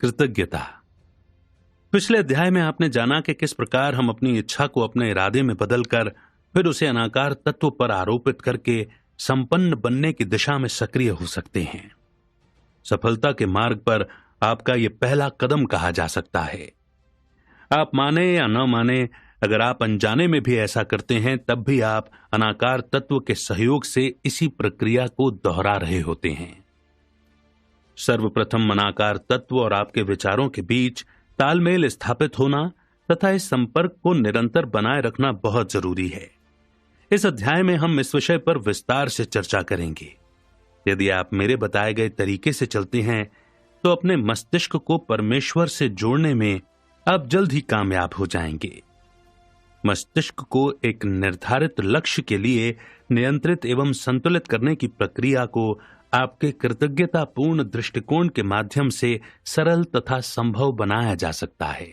कृतज्ञता। पिछले अध्याय में आपने जाना कि किस प्रकार हम अपनी इच्छा को अपने इरादे में बदलकर फिर उसे अनाकार तत्व पर आरोपित करके संपन्न बनने की दिशा में सक्रिय हो सकते हैं। सफलता के मार्ग पर आपका यह पहला कदम कहा जा सकता है। आप माने या न माने, अगर आप अनजाने में भी ऐसा करते हैं तब भी आप अनाकार तत्व के सहयोग से इसी प्रक्रिया को दोहरा रहे होते हैं। सर्वप्रथम अनाकार तत्व और आपके विचारों के बीच तालमेल स्थापित होना तथा इस संपर्क को निरंतर बनाए रखना बहुत जरूरी है। इस अध्याय में हम इस विषय पर विस्तार से चर्चा करेंगे। यदि आप मेरे बताए गए तरीके से चलते हैं तो अपने मस्तिष्क को परमेश्वर से जोड़ने में आप जल्द ही कामयाब हो जाएंगे। मस्तिष्क को एक निर्धारित लक्ष्य के लिए नियंत्रित एवं संतुलित करने की प्रक्रिया को आपके कृतज्ञतापूर्ण दृष्टिकोण के माध्यम से सरल तथा संभव बनाया जा सकता है।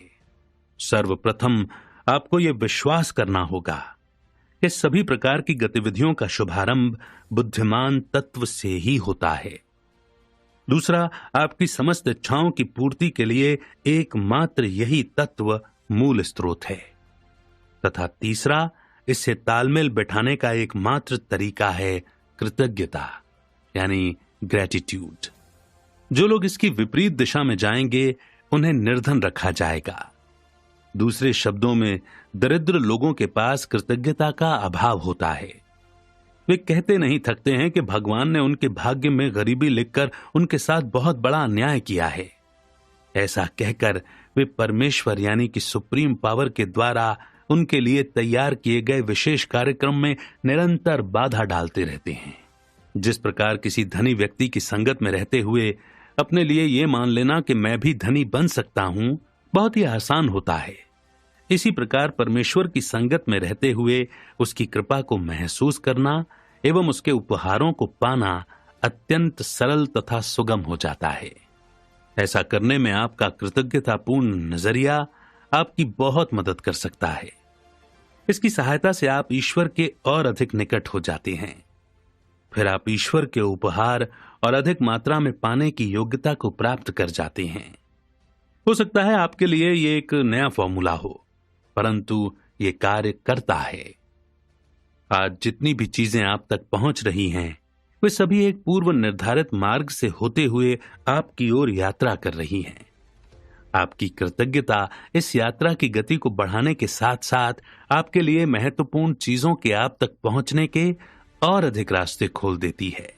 सर्वप्रथम आपको यह विश्वास करना होगा कि सभी प्रकार की गतिविधियों का शुभारंभ बुद्धिमान तत्व से ही होता है। दूसरा, आपकी समस्त इच्छाओं की पूर्ति के लिए एकमात्र यही तत्व मूल स्रोत है। तथा तीसरा, इससे तालमेल बैठाने का एकमात्र तरीका है कृतज्ञता, यानी ग्रेटिट्यूड। जो लोग इसकी विपरीत दिशा में जाएंगे उन्हें निर्धन रखा जाएगा। दूसरे शब्दों में, दरिद्र लोगों के पास कृतज्ञता का अभाव होता है। वे कहते नहीं थकते हैं कि भगवान ने उनके भाग्य में गरीबी लिखकर उनके साथ बहुत बड़ा अन्याय किया है। ऐसा कहकर वे परमेश्वर यानी कि सुप्रीम पावर के द्वारा उनके लिए तैयार किए गए विशेष कार्यक्रम में निरंतर बाधा डालते रहते हैं। जिस प्रकार किसी धनी व्यक्ति की संगत में रहते हुए अपने लिए यह मान लेना कि मैं भी धनी बन सकता हूं बहुत ही आसान होता है, इसी प्रकार परमेश्वर की संगत में रहते हुए उसकी कृपा को महसूस करना एवं उसके उपहारों को पाना अत्यंत सरल तथा सुगम हो जाता है। ऐसा करने में आपका कृतज्ञतापूर्ण नजरिया आपकी बहुत मदद कर सकता है। इसकी सहायता से आप ईश्वर के और अधिक निकट हो जाते हैं। फिर आप ईश्वर के उपहार और अधिक मात्रा में पाने की योग्यता को प्राप्त कर जाते हैं। हो सकता है आपके लिए यह एक नया फॉर्मूला हो, परंतु यह कार्य करता है। आज जितनी भी चीजें आप तक पहुंच रही हैं, वे सभी एक पूर्व निर्धारित मार्ग से होते हुए आपकी ओर यात्रा कर रही हैं। आपकी कृतज्ञता इस यात्रा की गति को बढ़ाने के साथ साथ आपके लिए महत्वपूर्ण चीजों के आप तक पहुंचने के और अधिक रास्ते खोल देती है।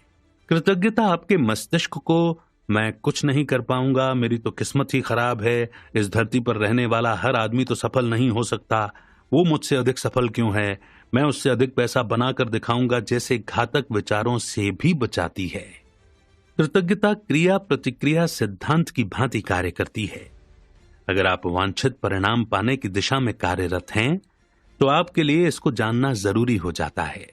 कृतज्ञता आपके मस्तिष्क को मैं कुछ नहीं कर पाऊंगा, मेरी तो किस्मत ही खराब है, इस धरती पर रहने वाला हर आदमी तो सफल नहीं हो सकता, वो मुझसे अधिक सफल क्यों है, मैं उससे अधिक पैसा बनाकर दिखाऊंगा जैसे घातक विचारों से भी बचाती है। कृतज्ञता क्रिया प्रतिक्रिया सिद्धांत की भांति कार्य करती है। अगर आप वांछित परिणाम पाने की दिशा में कार्यरत हैं तो आपके लिए इसको जानना जरूरी हो जाता है,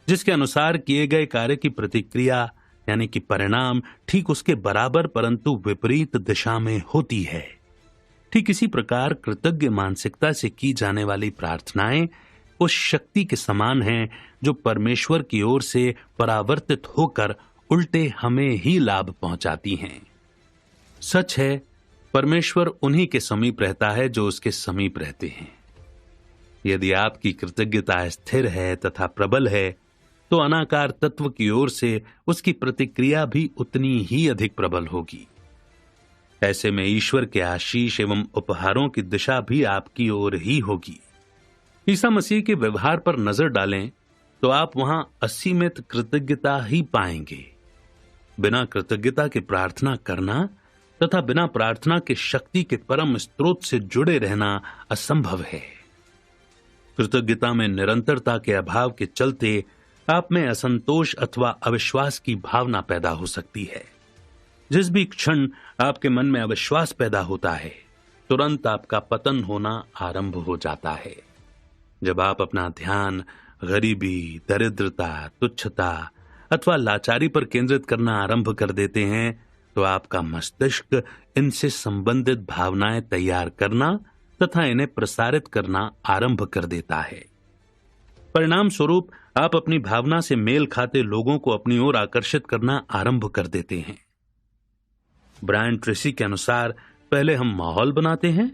जिसके अनुसार किए गए कार्य की प्रतिक्रिया यानी कि परिणाम ठीक उसके बराबर परंतु विपरीत दिशा में होती है। ठीक इसी प्रकार कृतज्ञ मानसिकता से की जाने वाली प्रार्थनाएं उस शक्ति के समान हैं जो परमेश्वर की ओर से परावर्तित होकर उल्टे हमें ही लाभ पहुंचाती हैं। सच है, परमेश्वर उन्हीं के समीप रहता है जो उसके समीप रहते हैं। यदि आपकी कृतज्ञता स्थिर है तथा प्रबल है तो अनाकार तत्व की ओर से उसकी प्रतिक्रिया भी उतनी ही अधिक प्रबल होगी। ऐसे में ईश्वर के आशीष एवं उपहारों की दिशा भी आपकी ओर ही होगी। ईसा मसीह के व्यवहार पर नजर डालें तो आप वहां असीमित कृतज्ञता ही पाएंगे। बिना कृतज्ञता के प्रार्थना करना तथा बिना प्रार्थना के शक्ति के परम स्रोत से जुड़े रहना असंभव है। कृतज्ञता में निरंतरता के अभाव के चलते आप में असंतोष अथवा अविश्वास की भावना पैदा हो सकती है। जिस भी क्षण आपके मन में अविश्वास पैदा होता है, तुरंत आपका पतन होना आरंभ हो जाता है। जब आप अपना ध्यान गरीबी, दरिद्रता, तुच्छता अथवा लाचारी पर केंद्रित करना आरंभ कर देते हैं तो आपका मस्तिष्क इनसे संबंधित भावनाएं तैयार करना तथा इन्हें प्रसारित करना आरंभ कर देता है। परिणाम स्वरूप आप अपनी भावना से मेल खाते लोगों को अपनी ओर आकर्षित करना आरंभ कर देते हैं। ब्रायन ट्रेसी के अनुसार पहले हम माहौल बनाते हैं,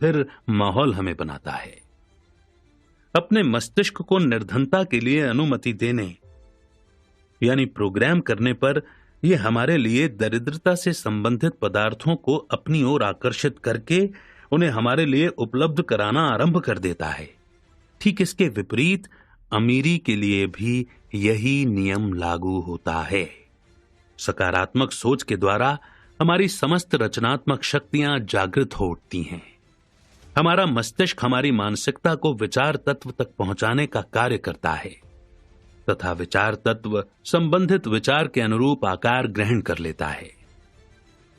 फिर माहौल हमें बनाता है। अपने मस्तिष्क को निर्धनता के लिए अनुमति देने यानी प्रोग्राम करने पर यह हमारे लिए दरिद्रता से संबंधित पदार्थों को अपनी ओर आकर्षित करके उन्हें हमारे लिए उपलब्ध कराना आरंभ कर देता है। ठीक इसके विपरीत अमीरी के लिए भी यही नियम लागू होता है। सकारात्मक सोच के द्वारा हमारी समस्त रचनात्मक शक्तियां जागृत हो उठती हैं। हमारा मस्तिष्क हमारी मानसिकता को विचार तत्व तक पहुंचाने का कार्य करता है तथा विचार तत्व संबंधित विचार के अनुरूप आकार ग्रहण कर लेता है।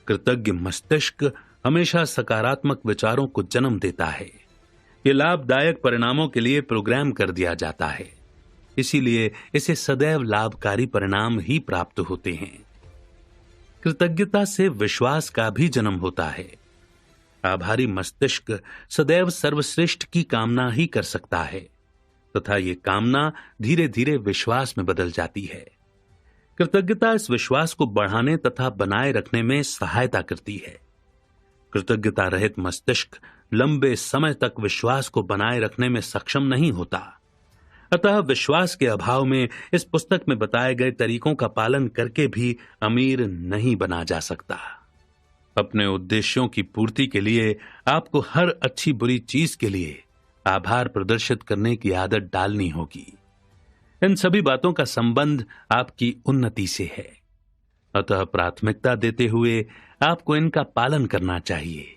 कृतज्ञ मस्तिष्क हमेशा सकारात्मक विचारों को जन्म देता है। ये लाभदायक परिणामों के लिए प्रोग्राम कर दिया जाता है, इसीलिए इसे सदैव लाभकारी परिणाम ही प्राप्त होते हैं। कृतज्ञता से विश्वास का भी जन्म होता है। आभारी मस्तिष्क सदैव सर्वश्रेष्ठ की कामना ही कर सकता है तथा ये कामना धीरे धीरे विश्वास में बदल जाती है। कृतज्ञता इस विश्वास को बढ़ाने तथा बनाए रखने में सहायता करती है। कृतज्ञता रहित मस्तिष्क लंबे समय तक विश्वास को बनाए रखने में सक्षम नहीं होता। अतः विश्वास के अभाव में इस पुस्तक में बताए गए तरीकों का पालन करके भी अमीर नहीं बना जा सकता। अपने उद्देश्यों की पूर्ति के लिए आपको हर अच्छी बुरी चीज के लिए आभार प्रदर्शित करने की आदत डालनी होगी। इन सभी बातों का संबंध आपकी उन्नति से है, अतः प्राथमिकता देते हुए आपको इनका पालन करना चाहिए।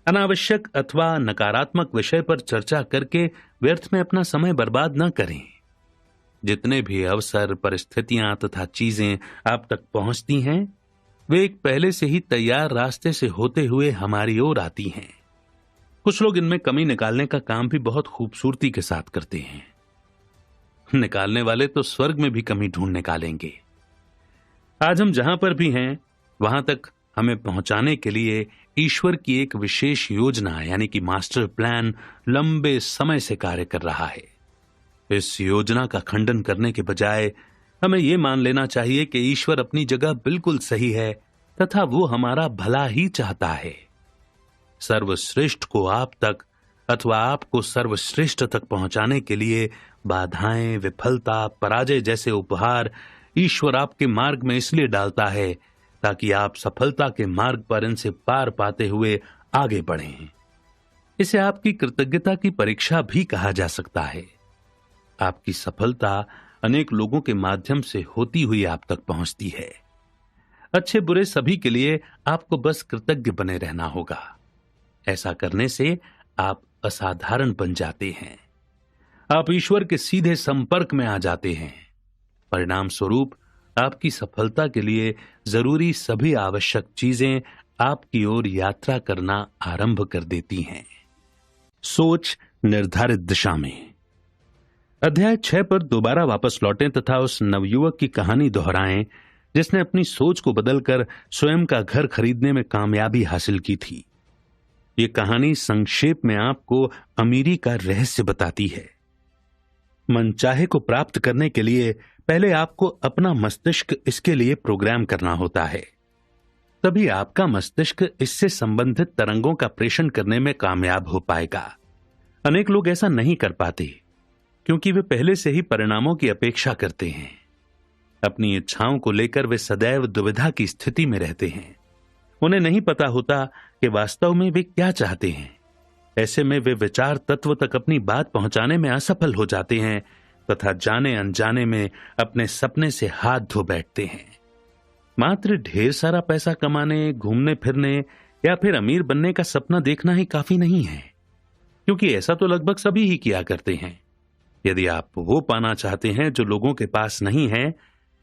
अनावश्यक अथवा नकारात्मक विषय पर चर्चा करके व्यर्थ में अपना समय बर्बाद न करें। जितने भी अवसर, परिस्थितियां तथा चीजें आप तक पहुंचती हैं, वे एक पहले से ही तैयार रास्ते से होते हुए हमारी ओर आती हैं। कुछ लोग इनमें कमी निकालने का काम भी बहुत खूबसूरती के साथ करते हैं। निकालने वाले तो स्वर्ग में भी कमी ढूंढ निकालेंगे। आज हम जहां पर भी हैं, वहां तक हमें पहुंचाने के लिए ईश्वर की एक विशेष योजना यानी कि मास्टर प्लान लंबे समय से कार्य कर रहा है। इस योजना का खंडन करने के बजाय हमें यह मान लेना चाहिए कि ईश्वर अपनी जगह बिल्कुल सही है तथा वो हमारा भला ही चाहता है। सर्वश्रेष्ठ को आप तक अथवा आपको सर्वश्रेष्ठ तक पहुंचाने के लिए बाधाएं, विफलता, पराजय जैसे उपहार ईश्वर आपके मार्ग में इसलिए डालता है ताकि आप सफलता के मार्ग पर इनसे पार पाते हुए आगे बढ़ें। इसे आपकी कृतज्ञता की परीक्षा भी कहा जा सकता है। आपकी सफलता अनेक लोगों के माध्यम से होती हुई आप तक पहुंचती है। अच्छे बुरे सभी के लिए आपको बस कृतज्ञ बने रहना होगा। ऐसा करने से आप असाधारण बन जाते हैं। आप ईश्वर के सीधे संपर्क में आ जाते हैं। परिणाम स्वरूप आपकी सफलता के लिए जरूरी सभी आवश्यक चीजें आपकी ओर यात्रा करना आरंभ कर देती हैं। सोच निर्धारित दिशा में। अध्याय 6 पर दोबारा वापस लौटें तथा उस नवयुवक की कहानी दोहराएं जिसने अपनी सोच को बदलकर स्वयं का घर खरीदने में कामयाबी हासिल की थी। ये कहानी संक्षेप में आपको अमीरी का रहस्य बताती है। मनचाहे को प्राप्त करने के लिए पहले आपको अपना मस्तिष्क इसके लिए प्रोग्राम करना होता है। तभी आपका मस्तिष्क इससे संबंधित तरंगों का प्रेषण करने में कामयाब हो पाएगा। अनेक लोग ऐसा नहीं कर पाते क्योंकि वे पहले से ही परिणामों की अपेक्षा करते हैं। अपनी इच्छाओं को लेकर वे सदैव दुविधा की स्थिति में रहते हैं। उन्हें नहीं पता होता कि वास्तव में वे क्या चाहते हैं। ऐसे में वे विचार तत्व तक अपनी बात पहुंचाने में असफल हो जाते हैं तथा जाने अनजाने में अपने सपने से हाथ धो बैठते हैं। मात्र ढेर सारा पैसा कमाने, घूमने फिरने या फिर अमीर बनने का सपना देखना ही काफी नहीं है, क्योंकि ऐसा तो लगभग सभी ही किया करते हैं। यदि आप वो पाना चाहते हैं जो लोगों के पास नहीं है,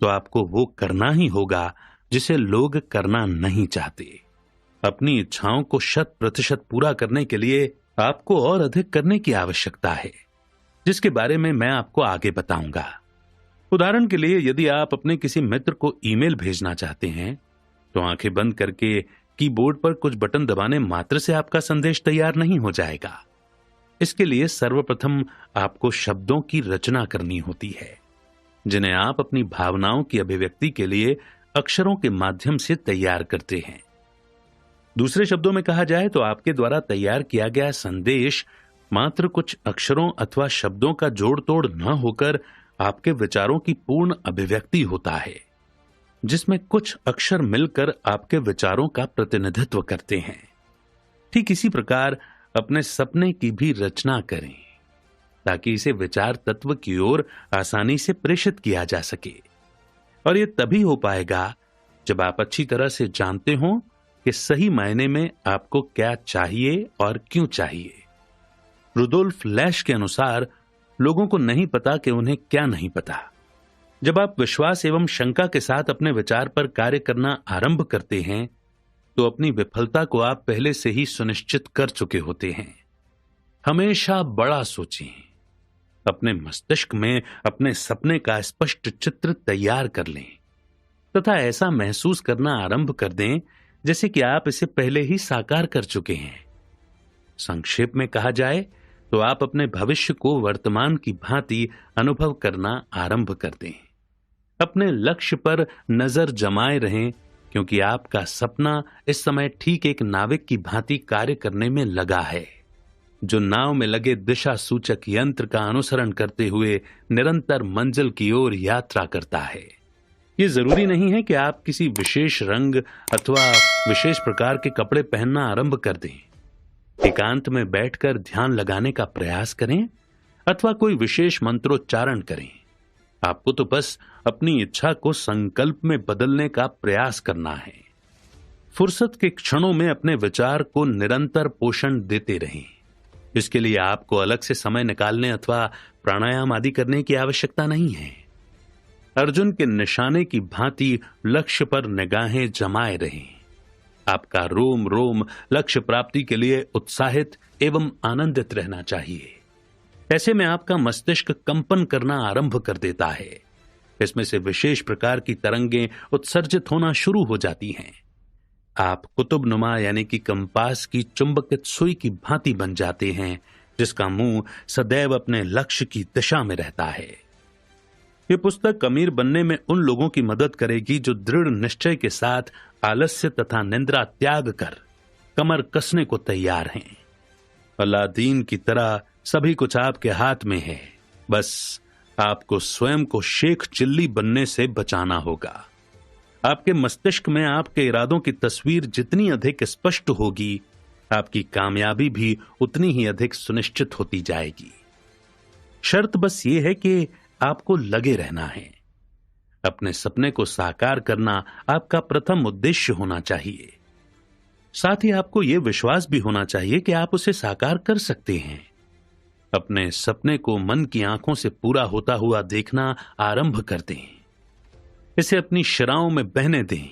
तो आपको वो करना ही होगा जिसे लोग करना नहीं चाहते। अपनी इच्छाओं को 100% पूरा करने के लिए आपको और अधिक करने की आवश्यकता है, जिसके बारे में मैं आपको आगे बताऊंगा। उदाहरण के लिए, यदि आप अपने किसी मित्र को ईमेल भेजना चाहते हैं, तो आंखें बंद करके कीबोर्ड पर कुछ बटन दबाने मात्र से आपका संदेश तैयार नहीं हो जाएगा। इसके लिए सर्वप्रथम आपको शब्दों की रचना करनी होती है, जिन्हें आप अपनी भावनाओं की अभिव्यक्ति के लिए अक्षरों के माध्यम से तैयार करते हैं। दूसरे शब्दों में कहा जाए तो आपके द्वारा तैयार किया गया संदेश मात्र कुछ अक्षरों अथवा शब्दों का जोड़ तोड़ न होकर आपके विचारों की पूर्ण अभिव्यक्ति होता है, जिसमें कुछ अक्षर मिलकर आपके विचारों का प्रतिनिधित्व करते हैं। ठीक इसी प्रकार अपने सपने की भी रचना करें ताकि इसे विचार तत्व की ओर आसानी से प्रेषित किया जा सके। और यह तभी हो पाएगा जब आप अच्छी तरह से जानते हो कि सही मायने में आपको क्या चाहिए और क्यों चाहिए। रुडोल्फ लैश के अनुसार लोगों को नहीं पता कि उन्हें क्या नहीं पता। जब आप विश्वास एवं शंका के साथ अपने विचार पर कार्य करना आरंभ करते हैं तो अपनी विफलता को आप पहले से ही सुनिश्चित कर चुके होते हैं। हमेशा बड़ा सोचें, अपने मस्तिष्क में अपने सपने का स्पष्ट चित्र तैयार कर लें तथा ऐसा महसूस करना आरंभ कर दें जैसे कि आप इसे पहले ही साकार कर चुके हैं। संक्षेप में कहा जाए तो आप अपने भविष्य को वर्तमान की भांति अनुभव करना आरंभ कर दें। अपने लक्ष्य पर नजर जमाए रहें क्योंकि आपका सपना इस समय ठीक एक नाविक की भांति कार्य करने में लगा है, जो नाव में लगे दिशा सूचक यंत्र का अनुसरण करते हुए निरंतर मंजिल की ओर यात्रा करता है। यह जरूरी नहीं है कि आप किसी विशेष रंग अथवा विशेष प्रकार के कपड़े पहनना आरंभ कर दें। एकांत में बैठकर ध्यान लगाने का प्रयास करें अथवा कोई विशेष मंत्रोच्चारण करें। आपको तो बस अपनी इच्छा को संकल्प में बदलने का प्रयास करना है। फुर्सत के क्षणों में अपने विचार को निरंतर पोषण देते रहें। इसके लिए आपको अलग से समय निकालने अथवा प्राणायाम आदि करने की आवश्यकता नहीं है। अर्जुन के निशाने की भांति लक्ष्य पर निगाहें जमाए रहें। आपका रोम रोम लक्ष्य प्राप्ति के लिए उत्साहित एवं आनंदित रहना चाहिए। ऐसे में आपका मस्तिष्क कंपन करना आरंभ कर देता है। इसमें से विशेष प्रकार की तरंगें उत्सर्जित होना शुरू हो जाती हैं। आप कुतुबनुमा यानी कि कंपास की चुंबकित सुई की भांति बन जाते हैं, जिसका मुंह सदैव अपने लक्ष्य की दिशा में रहता है। यह पुस्तक अमीर बनने में उन लोगों की मदद करेगी जो दृढ़ निश्चय के साथ आलस्य तथा निंद्रा त्याग कर कमर कसने को तैयार हैं। अलादीन की तरह सभी कुछ आपके हाथ में है, बस आपको स्वयं को शेख चिल्ली बनने से बचाना होगा। आपके मस्तिष्क में आपके इरादों की तस्वीर जितनी अधिक स्पष्ट होगी, आपकी कामयाबी भी उतनी ही अधिक सुनिश्चित होती जाएगी। शर्त बस ये है कि आपको लगे रहना है। अपने सपने को साकार करना आपका प्रथम उद्देश्य होना चाहिए। साथ ही आपको यह विश्वास भी होना चाहिए कि आप उसे साकार कर सकते हैं। अपने सपने को मन की आंखों से पूरा होता हुआ देखना आरंभ कर दें। इसे अपनी शिराओं में बहने दें।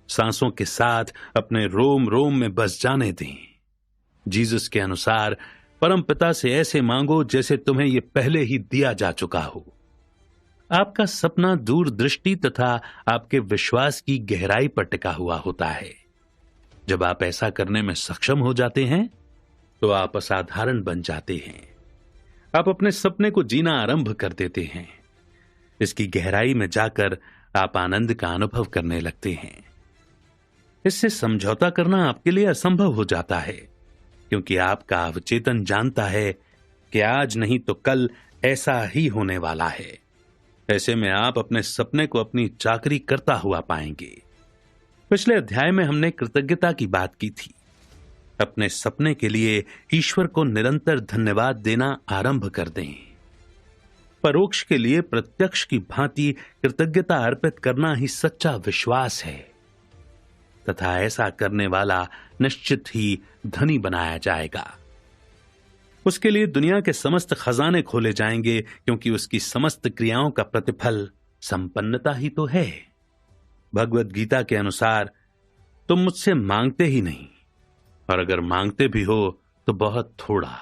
सांसों के साथ अपने रोम रोम में बस जाने दें। जीसस के अनुसार परमपिता से ऐसे मांगो जैसे तुम्हें यह पहले ही दिया जा चुका हो। आपका सपना दूरदृष्टि तथा आपके विश्वास की गहराई पर टिका हुआ होता है। जब आप ऐसा करने में सक्षम हो जाते हैं तो आप असाधारण बन जाते हैं। आप अपने सपने को जीना आरंभ कर देते हैं। इसकी गहराई में जाकर आप आनंद का अनुभव करने लगते हैं। इससे समझौता करना आपके लिए असंभव हो जाता है, क्योंकि आपका अवचेतन जानता है कि आज नहीं तो कल ऐसा ही होने वाला है। ऐसे में आप अपने सपने को अपनी चाकरी करता हुआ पाएंगे। पिछले अध्याय में हमने कृतज्ञता की बात की थी। अपने सपने के लिए ईश्वर को निरंतर धन्यवाद देना आरंभ कर दें। परोक्ष के लिए प्रत्यक्ष की भांति कृतज्ञता अर्पित करना ही सच्चा विश्वास है तथा ऐसा करने वाला निश्चित ही धनी बनाया जाएगा। उसके लिए दुनिया के समस्त खजाने खोले जाएंगे, क्योंकि उसकी समस्त क्रियाओं का प्रतिफल संपन्नता ही तो है। भगवत गीता के अनुसार तुम मुझसे मांगते ही नहीं, और अगर मांगते भी हो तो बहुत थोड़ा।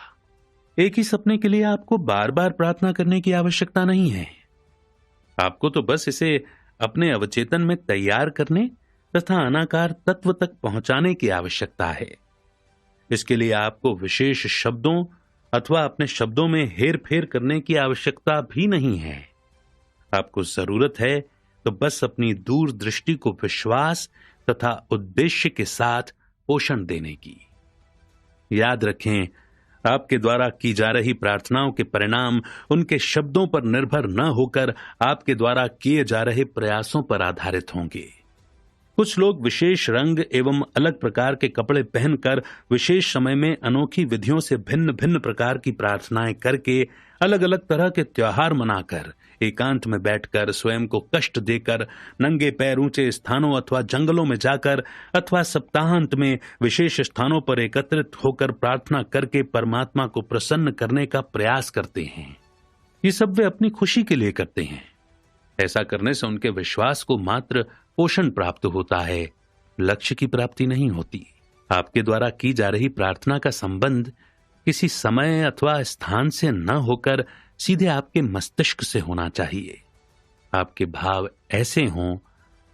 एक ही सपने के लिए आपको बार बार प्रार्थना करने की आवश्यकता नहीं है। आपको तो बस इसे अपने अवचेतन में तैयार करने तथा अनाकार तत्व तक पहुंचाने की आवश्यकता है। इसके लिए आपको विशेष शब्दों अथवा अपने शब्दों में हेर फेर करने की आवश्यकता भी नहीं है। आपको जरूरत है तो बस अपनी दूरदृष्टि को विश्वास तथा उद्देश्य के साथ पोषण देने की। याद रखें, आपके द्वारा की जा रही प्रार्थनाओं के परिणाम उनके शब्दों पर निर्भर न होकर आपके द्वारा किए जा रहे प्रयासों पर आधारित होंगे। कुछ लोग विशेष रंग एवं अलग प्रकार के कपड़े पहनकर विशेष समय में अनोखी विधियों से भिन्न भिन्न प्रकार की प्रार्थनाएं करके अलग अलग तरह के त्योहार मनाकर एकांत में बैठकर स्वयं को कष्ट देकर नंगे पैर ऊंचे स्थानों अथवा जंगलों में जाकर अथवा सप्ताहांत में विशेष स्थानों पर एकत्रित होकर प्रार्थना करके परमात्मा को प्रसन्न करने का प्रयास करते हैं। ये सब वे अपनी खुशी के लिए करते हैं। ऐसा करने से उनके विश्वास को मात्र पोषण प्राप्त होता है, लक्ष्य की प्राप्ति नहीं होती। आपके द्वारा की जा रही प्रार्थना का संबंध किसी समय अथवा स्थान से न होकर सीधे आपके मस्तिष्क से होना चाहिए। आपके भाव ऐसे हों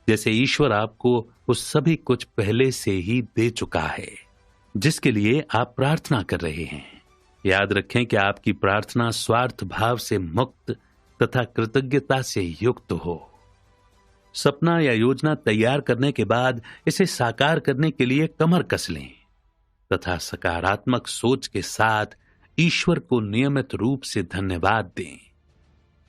जैसे ईश्वर आपको उस सभी कुछ पहले से ही दे चुका है जिसके लिए आप प्रार्थना कर रहे हैं। याद रखें कि आपकी प्रार्थना स्वार्थ भाव से मुक्त तथा कृतज्ञता से युक्त हो। सपना या योजना तैयार करने के बाद इसे साकार करने के लिए कमर कस लें तथा सकारात्मक सोच के साथ ईश्वर को नियमित रूप से धन्यवाद दें।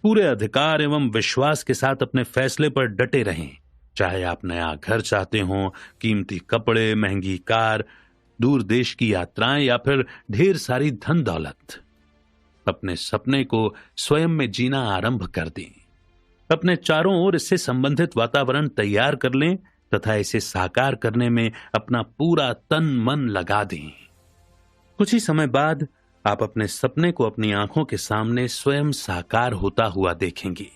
पूरे अधिकार एवं विश्वास के साथ अपने फैसले पर डटे रहें, चाहे आप नया घर चाहते हो, कीमती कपड़े, महंगी कार, दूर देश की यात्राएं या फिर ढेर सारी धन दौलत। अपने सपने को स्वयं में जीना आरंभ कर दें। अपने चारों ओर इससे संबंधित वातावरण तैयार कर लें तथा इसे साकार करने में अपना पूरा तन मन लगा दें। कुछ ही समय बाद आप अपने सपने को अपनी आंखों के सामने स्वयं साकार होता हुआ देखेंगे।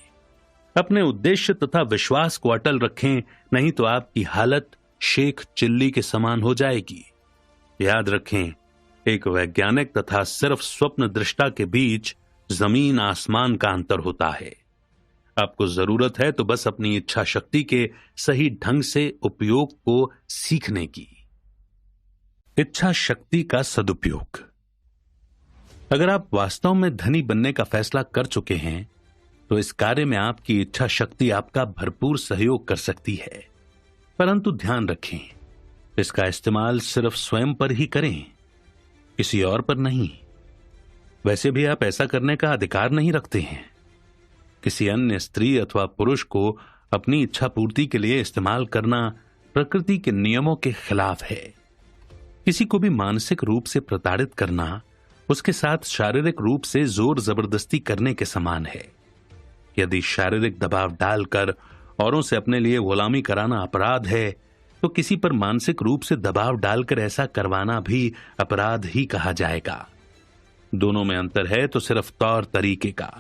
अपने उद्देश्य तथा विश्वास को अटल रखें, नहीं तो आपकी हालत शेख चिल्ली के समान हो जाएगी। याद रखें, एक वैज्ञानिक तथा सिर्फ स्वप्न दृष्टा के बीच जमीन आसमान का अंतर होता है। आपको जरूरत है तो बस अपनी इच्छा शक्ति के सही ढंग से उपयोग को सीखने की। इच्छा शक्ति का सदुपयोग। अगर आप वास्तव में धनी बनने का फैसला कर चुके हैं तो इस कार्य में आपकी इच्छा शक्ति आपका भरपूर सहयोग कर सकती है, परंतु ध्यान रखें, इसका इस्तेमाल सिर्फ स्वयं पर ही करें, किसी और पर नहीं। वैसे भी आप ऐसा करने का अधिकार नहीं रखते हैं। किसी अन्य स्त्री अथवा पुरुष को अपनी इच्छा पूर्ति के लिए इस्तेमाल करना प्रकृति के नियमों के खिलाफ है। किसी को भी मानसिक रूप से प्रताड़ित करना उसके साथ शारीरिक रूप से जोर जबरदस्ती करने के समान है। यदि शारीरिक दबाव डालकर औरों से अपने लिए गुलामी कराना अपराध है, तो किसी पर मानसिक रूप से दबाव डालकर ऐसा करवाना भी अपराध ही कहा जाएगा। दोनों में अंतर है तो सिर्फ तौर तरीके का।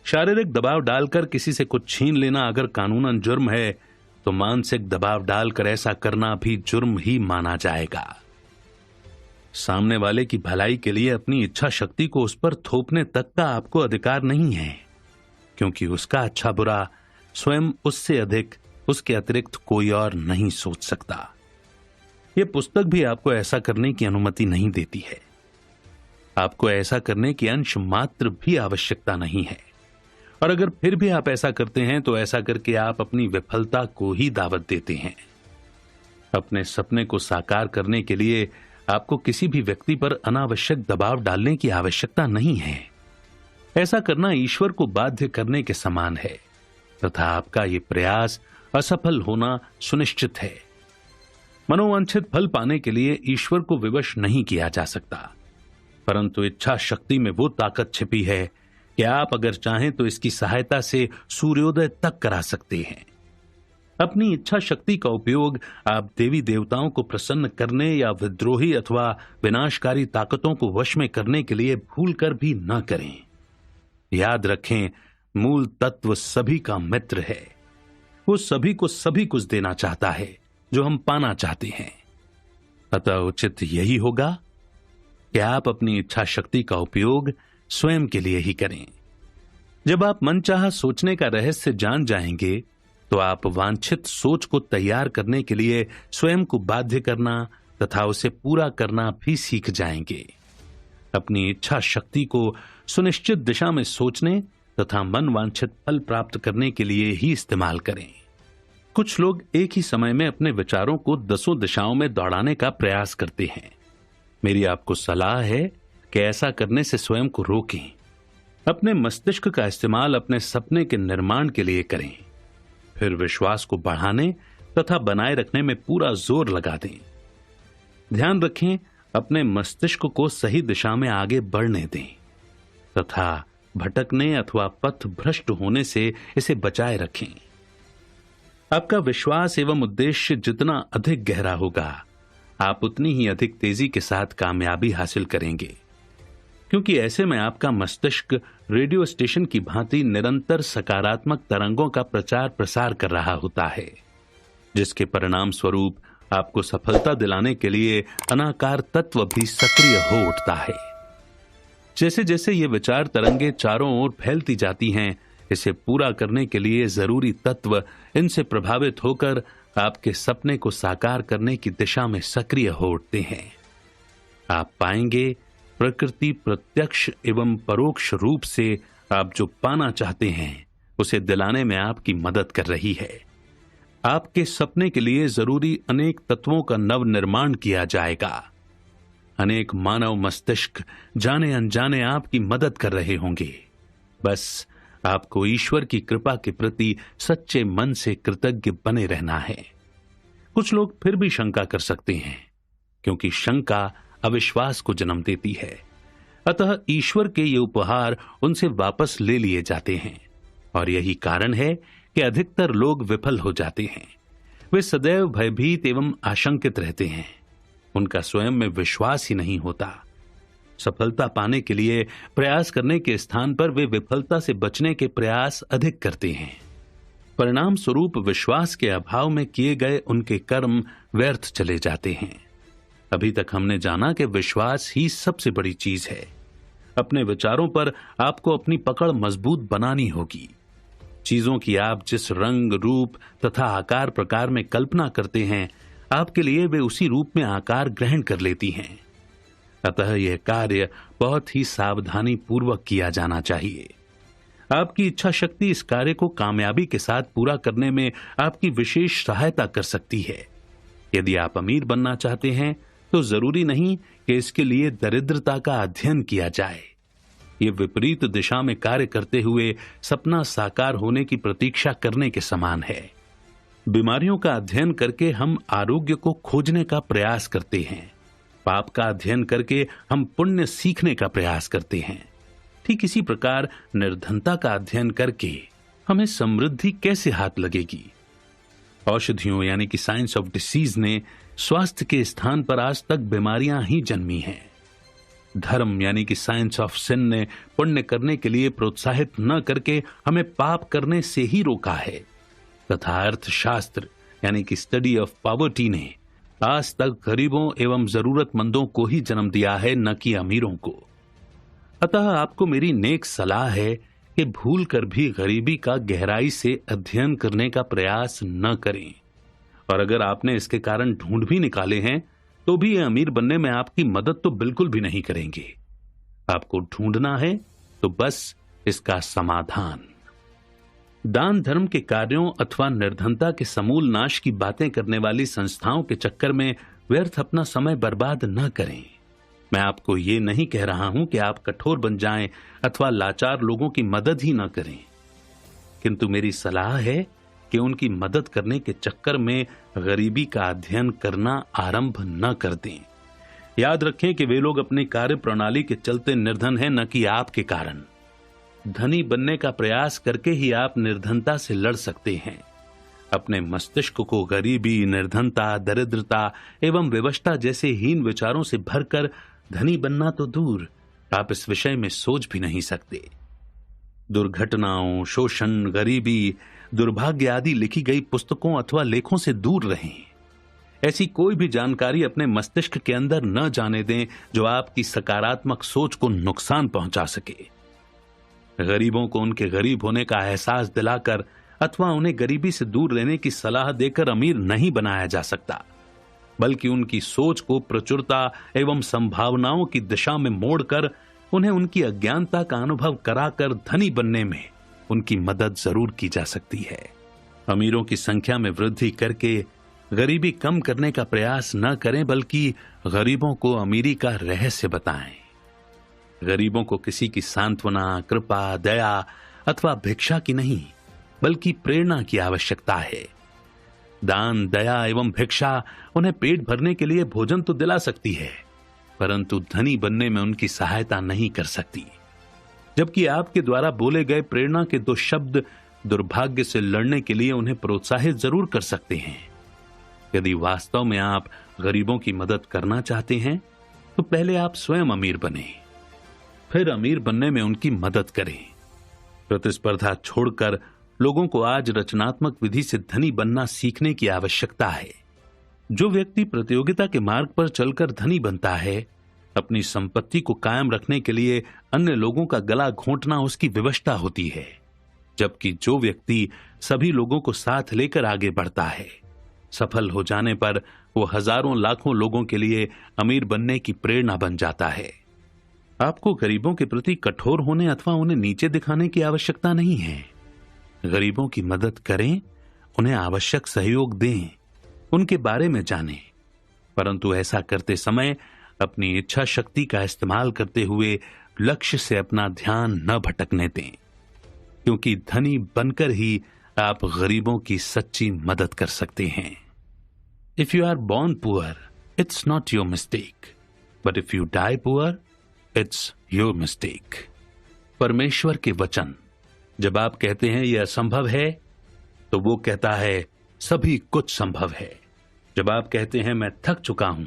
शारीरिक दबाव डालकर किसी से कुछ छीन लेना अगर कानूनन जुर्म है, तो मानसिक दबाव डालकर ऐसा करना भी जुर्म ही माना जाएगा। सामने वाले की भलाई के लिए अपनी इच्छा शक्ति को उस पर थोपने तक का आपको अधिकार नहीं है, क्योंकि उसका अच्छा बुरा स्वयं उससे अधिक, उसके अतिरिक्त कोई और नहीं सोच सकता। यह पुस्तक भी आपको ऐसा करने की अनुमति नहीं देती है। आपको ऐसा करने की अंश मात्र भी आवश्यकता नहीं है, और अगर फिर भी आप ऐसा करते हैं तो ऐसा करके आप अपनी विफलता को ही दावत देते हैं। अपने सपने को साकार करने के लिए आपको किसी भी व्यक्ति पर अनावश्यक दबाव डालने की आवश्यकता नहीं है। ऐसा करना ईश्वर को बाध्य करने के समान है तथा आपका यह प्रयास असफल होना सुनिश्चित है। मनोवांछित फल पाने के लिए ईश्वर को विवश नहीं किया जा सकता, परंतु इच्छा शक्ति में वो ताकत छिपी है कि आप अगर चाहें तो इसकी सहायता से सूर्योदय तक करा सकते हैं। अपनी इच्छा शक्ति का उपयोग आप देवी देवताओं को प्रसन्न करने या विद्रोही अथवा विनाशकारी ताकतों को वश में करने के लिए भूलकर भी न करें। याद रखें, मूल तत्व सभी का मित्र है। वो सभी को सभी कुछ देना चाहता है जो हम पाना चाहते हैं। अतः उचित यही होगा कि आप अपनी इच्छा शक्ति का उपयोग स्वयं के लिए ही करें। जब आप मनचाहा सोचने का रहस्य जान जाएंगे तो आप वांछित सोच को तैयार करने के लिए स्वयं को बाध्य करना तथा उसे पूरा करना भी सीख जाएंगे। अपनी इच्छा शक्ति को सुनिश्चित दिशा में सोचने तथा मन वांछित फल प्राप्त करने के लिए ही इस्तेमाल करें। कुछ लोग एक ही समय में अपने विचारों को 10 दिशाओं में दौड़ाने का प्रयास करते हैं। मेरी आपको सलाह है कि ऐसा करने से स्वयं को रोकें। अपने मस्तिष्क का इस्तेमाल अपने सपने के निर्माण के लिए करें, फिर विश्वास को बढ़ाने तथा बनाए रखने में पूरा जोर लगा दें। ध्यान रखें, अपने मस्तिष्क को सही दिशा में आगे बढ़ने दें तथा भटकने अथवा पथ भ्रष्ट होने से इसे बचाए रखें। आपका विश्वास एवं उद्देश्य जितना अधिक गहरा होगा, आप उतनी ही अधिक तेजी के साथ कामयाबी हासिल करेंगे, क्योंकि ऐसे में आपका मस्तिष्क रेडियो स्टेशन की भांति निरंतर सकारात्मक तरंगों का प्रचार प्रसार कर रहा होता है, जिसके परिणाम स्वरूप आपको सफलता दिलाने के लिए अनाकार तत्व भी सक्रिय हो उठता है। जैसे जैसे ये विचार तरंगे चारों ओर फैलती जाती हैं, इसे पूरा करने के लिए जरूरी तत्व इनसे प्रभावित होकर आपके सपने को साकार करने की दिशा में सक्रिय हो उठते हैं। आप पाएंगे, प्रकृति प्रत्यक्ष एवं परोक्ष रूप से आप जो पाना चाहते हैं उसे दिलाने में आपकी मदद कर रही है। आपके सपने के लिए जरूरी अनेक तत्वों का नव निर्माण किया जाएगा। अनेक मानव मस्तिष्क जाने अनजाने आपकी मदद कर रहे होंगे। बस आपको ईश्वर की कृपा के प्रति सच्चे मन से कृतज्ञ बने रहना है। कुछ लोग फिर भी शंका कर सकते हैं, क्योंकि शंका अविश्वास को जन्म देती है। अतः ईश्वर के ये उपहार उनसे वापस ले लिए जाते हैं, और यही कारण है कि अधिकतर लोग विफल हो जाते हैं। वे सदैव भयभीत एवं आशंकित रहते हैं। उनका स्वयं में विश्वास ही नहीं होता। सफलता पाने के लिए प्रयास करने के स्थान पर वे विफलता से बचने के प्रयास अधिक करते हैं। परिणाम स्वरूप विश्वास के अभाव में किए गए उनके कर्म व्यर्थ चले जाते हैं। अभी तक हमने जाना कि विश्वास ही सबसे बड़ी चीज है। अपने विचारों पर आपको अपनी पकड़ मजबूत बनानी होगी। चीजों की आप जिस रंग, रूप तथा आकार प्रकार में कल्पना करते हैं, आपके लिए वे उसी रूप में आकार ग्रहण कर लेती हैं। अतः यह कार्य बहुत ही सावधानी पूर्वक किया जाना चाहिए। आपकी इच्छा शक्ति इस कार्य को कामयाबी के साथ पूरा करने में आपकी विशेष सहायता कर सकती है। यदि आप अमीर बनना चाहते हैं तो जरूरी नहीं कि इसके लिए दरिद्रता का अध्ययन किया जाए। ये विपरीत दिशा में कार्य करते हुए सपना साकार होने की प्रतीक्षा करने के समान है। बीमारियों का अध्ययन करके हम आरोग्य को खोजने का प्रयास करते हैं। पाप का अध्ययन करके हम पुण्य सीखने का प्रयास करते हैं। ठीक इसी प्रकार निर्धनता का अध्ययन करके हमें समृद्धि कैसे हाथ लगेगी। औषधियों यानी कि साइंस ऑफ डिसीज ने स्वास्थ्य के स्थान पर आज तक बीमारियां ही जन्मी हैं। धर्म यानी कि साइंस ऑफ सिन ने पुण्य करने के लिए प्रोत्साहित न करके हमें पाप करने से ही रोका है, तथा अर्थशास्त्र यानी कि स्टडी ऑफ पॉवर्टी ने आज तक गरीबों एवं जरूरतमंदों को ही जन्म दिया है, न कि अमीरों को। अतः आपको मेरी नेक सलाह है कि भूल कर भी गरीबी का गहराई से अध्ययन करने का प्रयास न करें, और अगर आपने इसके कारण ढूंढ भी निकाले हैं तो भी ये अमीर बनने में आपकी मदद तो बिल्कुल भी नहीं करेंगे। आपको ढूंढना है तो बस इसका समाधान। दान धर्म के कार्यों अथवा निर्धनता के समूल नाश की बातें करने वाली संस्थाओं के चक्कर में व्यर्थ अपना समय बर्बाद न करें। मैं आपको ये नहीं कह रहा हूं कि आप कठोर बन जाएं अथवा लाचार लोगों की मदद ही न करें, किंतु मेरी सलाह है कि उनकी मदद करने के चक्कर में गरीबी का अध्ययन करना आरंभ न कर दें। याद रखें कि वे लोग अपनी कार्य प्रणाली के चलते निर्धन हैं, न कि आपके कारण। धनी बनने का प्रयास करके ही आप निर्धनता से लड़ सकते हैं। अपने मस्तिष्क को गरीबी, निर्धनता, दरिद्रता एवं विवशता जैसे हीन विचारों से भरकर धनी बनना तो दूर, आप इस विषय में सोच भी नहीं सकते। दुर्घटनाओं, शोषण, गरीबी, दुर्भाग्य आदि लिखी गई पुस्तकों अथवा लेखों से दूर रहें। ऐसी कोई भी जानकारी अपने मस्तिष्क के अंदर न जाने दें जो आपकी सकारात्मक सोच को नुकसान पहुंचा सके। गरीबों को उनके गरीब होने का एहसास दिलाकर अथवा उन्हें गरीबी से दूर रहने की सलाह देकर अमीर नहीं बनाया जा सकता, बल्कि उनकी सोच को प्रचुरता एवं संभावनाओं की दिशा में मोड़कर उन्हें उनकी अज्ञानता का अनुभव कराकर धनी बनने में उनकी मदद जरूर की जा सकती है। अमीरों की संख्या में वृद्धि करके गरीबी कम करने का प्रयास न करें, बल्कि गरीबों को अमीरी का रहस्य बताएं। गरीबों को किसी की सांत्वना, कृपा, दया अथवा भिक्षा की नहीं, बल्कि प्रेरणा की आवश्यकता है। दान, दया एवं भिक्षा उन्हें पेट भरने के लिए भोजन तो दिला सकती है, परंतु धनी बनने में उनकी सहायता नहीं कर सकती। जबकि आपके द्वारा बोले गए प्रेरणा के 2 शब्द दुर्भाग्य से लड़ने के लिए उन्हें प्रोत्साहित जरूर कर सकते हैं। यदि वास्तव में आप गरीबों की मदद करना चाहते हैं तो पहले आप स्वयं अमीर बने, फिर अमीर बनने में उनकी मदद करें। प्रतिस्पर्धा छोड़कर लोगों को आज रचनात्मक विधि से धनी बनना सीखने की आवश्यकता है। जो व्यक्ति प्रतियोगिता के मार्ग पर चलकर धनी बनता है, अपनी संपत्ति को कायम रखने के लिए अन्य लोगों का गला घोंटना उसकी विवशता होती है, जबकि जो व्यक्ति सभी लोगों को साथ लेकर आगे बढ़ता है, सफल हो जाने पर वो हजारों लाखों लोगों के लिए अमीर बनने की प्रेरणा बन जाता है। आपको गरीबों के प्रति कठोर होने अथवा उन्हें नीचे दिखाने की आवश्यकता नहीं है। गरीबों की मदद करें, उन्हें आवश्यक सहयोग दें, उनके बारे में जानें, परंतु ऐसा करते समय अपनी इच्छा शक्ति का इस्तेमाल करते हुए लक्ष्य से अपना ध्यान न भटकने दें, क्योंकि धनी बनकर ही आप गरीबों की सच्ची मदद कर सकते हैं। If you are born poor, it's not your mistake, but if you die poor, it's your mistake. परमेश्वर के वचन। जब आप कहते हैं यह असंभव है, तो वो कहता है सभी कुछ संभव है। जब आप कहते हैं मैं थक चुका हूं,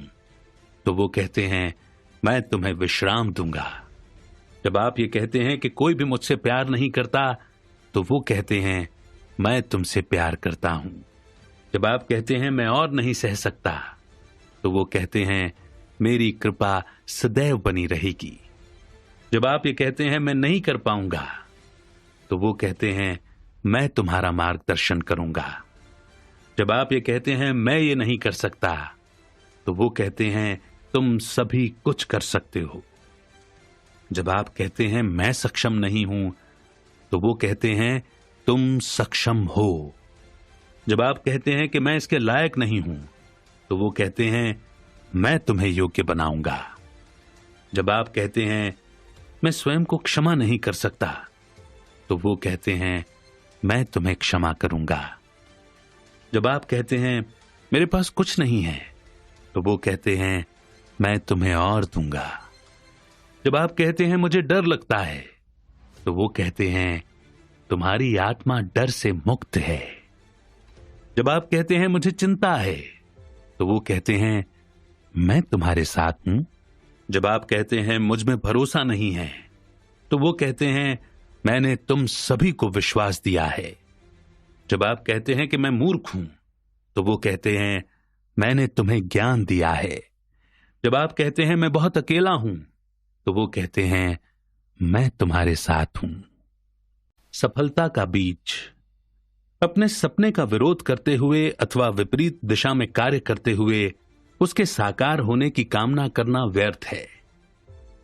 तो वो कहते हैं मैं तुम्हें विश्राम दूंगा। जब आप ये कहते हैं कि कोई भी मुझसे प्यार नहीं करता, तो वो कहते हैं मैं तुमसे प्यार करता हूं। जब आप कहते हैं मैं और नहीं सह सकता, तो वो कहते हैं मेरी कृपा सदैव बनी रहेगी। जब आप ये कहते हैं मैं नहीं कर पाऊंगा, तो वो कहते हैं मैं तुम्हारा मार्गदर्शन करूंगा। जब आप ये कहते हैं मैं ये नहीं कर सकता, तो वो कहते हैं तुम सभी कुछ कर सकते हो। जब आप कहते हैं मैं सक्षम नहीं हूं, तो वो कहते हैं तुम सक्षम हो। जब आप कहते हैं कि मैं इसके लायक नहीं हूं, तो वो कहते हैं मैं तुम्हें योग्य बनाऊंगा। जब आप कहते हैं मैं स्वयं को क्षमा नहीं कर सकता, तो वो कहते हैं मैं तुम्हें क्षमा करूंगा। जब आप कहते हैं मेरे पास कुछ नहीं है, तो वो कहते हैं मैं तुम्हें और दूंगा। जब आप कहते हैं मुझे डर लगता है, तो वो कहते हैं तुम्हारी आत्मा डर से मुक्त है। जब आप कहते हैं मुझे चिंता है, तो वो कहते हैं मैं तुम्हारे साथ हूं। जब आप कहते हैं मुझ में भरोसा नहीं है, तो वो कहते हैं मैंने तुम सभी को विश्वास दिया है। जब आप कहते हैं कि मैं मूर्ख हूं, तो वो कहते हैं मैंने तुम्हें ज्ञान दिया है। जब आप कहते हैं मैं बहुत अकेला हूं, तो वो कहते हैं मैं तुम्हारे साथ हूं। सफलता का बीज। अपने सपने का विरोध करते हुए अथवा विपरीत दिशा में कार्य करते हुए उसके साकार होने की कामना करना व्यर्थ है।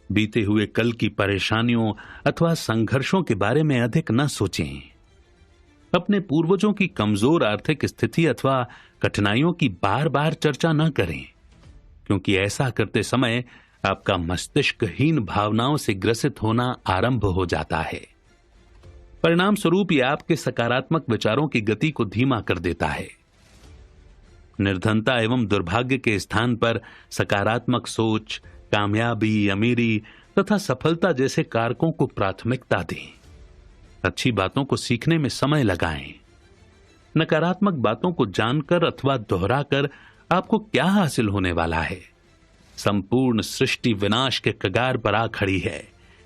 बीते हुए कल की परेशानियों अथवा संघर्षों के बारे में अधिक न सोचें। अपने पूर्वजों की कमजोर आर्थिक स्थिति अथवा कठिनाइयों की बार बार चर्चा न करें, क्योंकि ऐसा करते समय आपका मस्तिष्क हीन भावनाओं से ग्रसित होना आरंभ हो जाता है। परिणाम स्वरूप यह आपके सकारात्मक विचारों की गति को धीमा कर देता है। निर्धनता एवं दुर्भाग्य के स्थान पर सकारात्मक सोच, कामयाबी, अमीरी तथा सफलता जैसे कारकों को प्राथमिकता दें। अच्छी बातों को सीखने में समय लगाएं। नकारात्मक बातों को जानकर अथवा दोहराकर आपको क्या हासिल होने वाला है? संपूर्ण सृष्टि विनाश के कगार पर आ खड़ी है।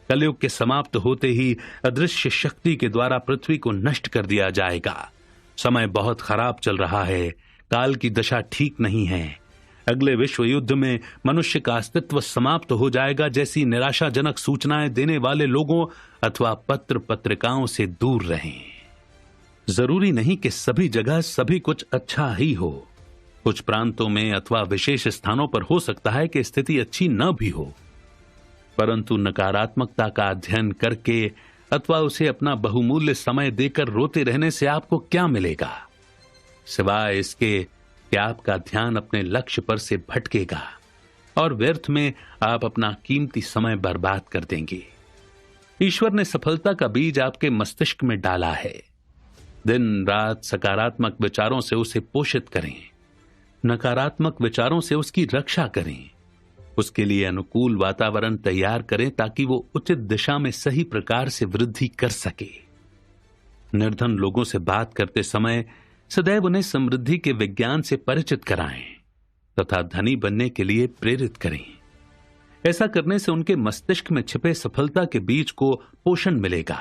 कलयुग के समाप्त होते ही अदृश्य शक्ति के द्वारा पृथ्वी को नष्ट कर दिया जाएगा। समय बहुत खराब चल रहा है। काल की दशा ठीक नहीं है। अगले विश्व युद्ध में मनुष्य का अस्तित्व समाप्त हो जाएगा जैसी निराशाजनक सूचनाएं देने वाले लोगों अथवा पत्र पत्रिकाओं से दूर रहें। जरूरी नहीं कि सभी जगह सभी कुछ अच्छा ही हो। कुछ प्रांतों में अथवा विशेष स्थानों पर हो सकता है कि स्थिति अच्छी न भी हो। परंतु नकारात्मकता का अध्ययन करके अथवा उसे अपना बहुमूल्य समय देकर रोते रहने से आपको क्या मिलेगा, सिवाय इसके कि आपका ध्यान अपने लक्ष्य पर से भटकेगा और व्यर्थ में आप अपना कीमती समय बर्बाद कर देंगे। ईश्वर ने सफलता का बीज आपके मस्तिष्क में डाला है। दिन रात सकारात्मक विचारों से उसे पोषित करें, नकारात्मक विचारों से उसकी रक्षा करें, उसके लिए अनुकूल वातावरण तैयार करें ताकि वो उचित दिशा में सही प्रकार से वृद्धि कर सके। निर्धन लोगों से बात करते समय सदैव उन्हें समृद्धि के विज्ञान से परिचित कराएं तथा धनी बनने के लिए प्रेरित करें। ऐसा करने से उनके मस्तिष्क में छिपे सफलता के बीज को पोषण मिलेगा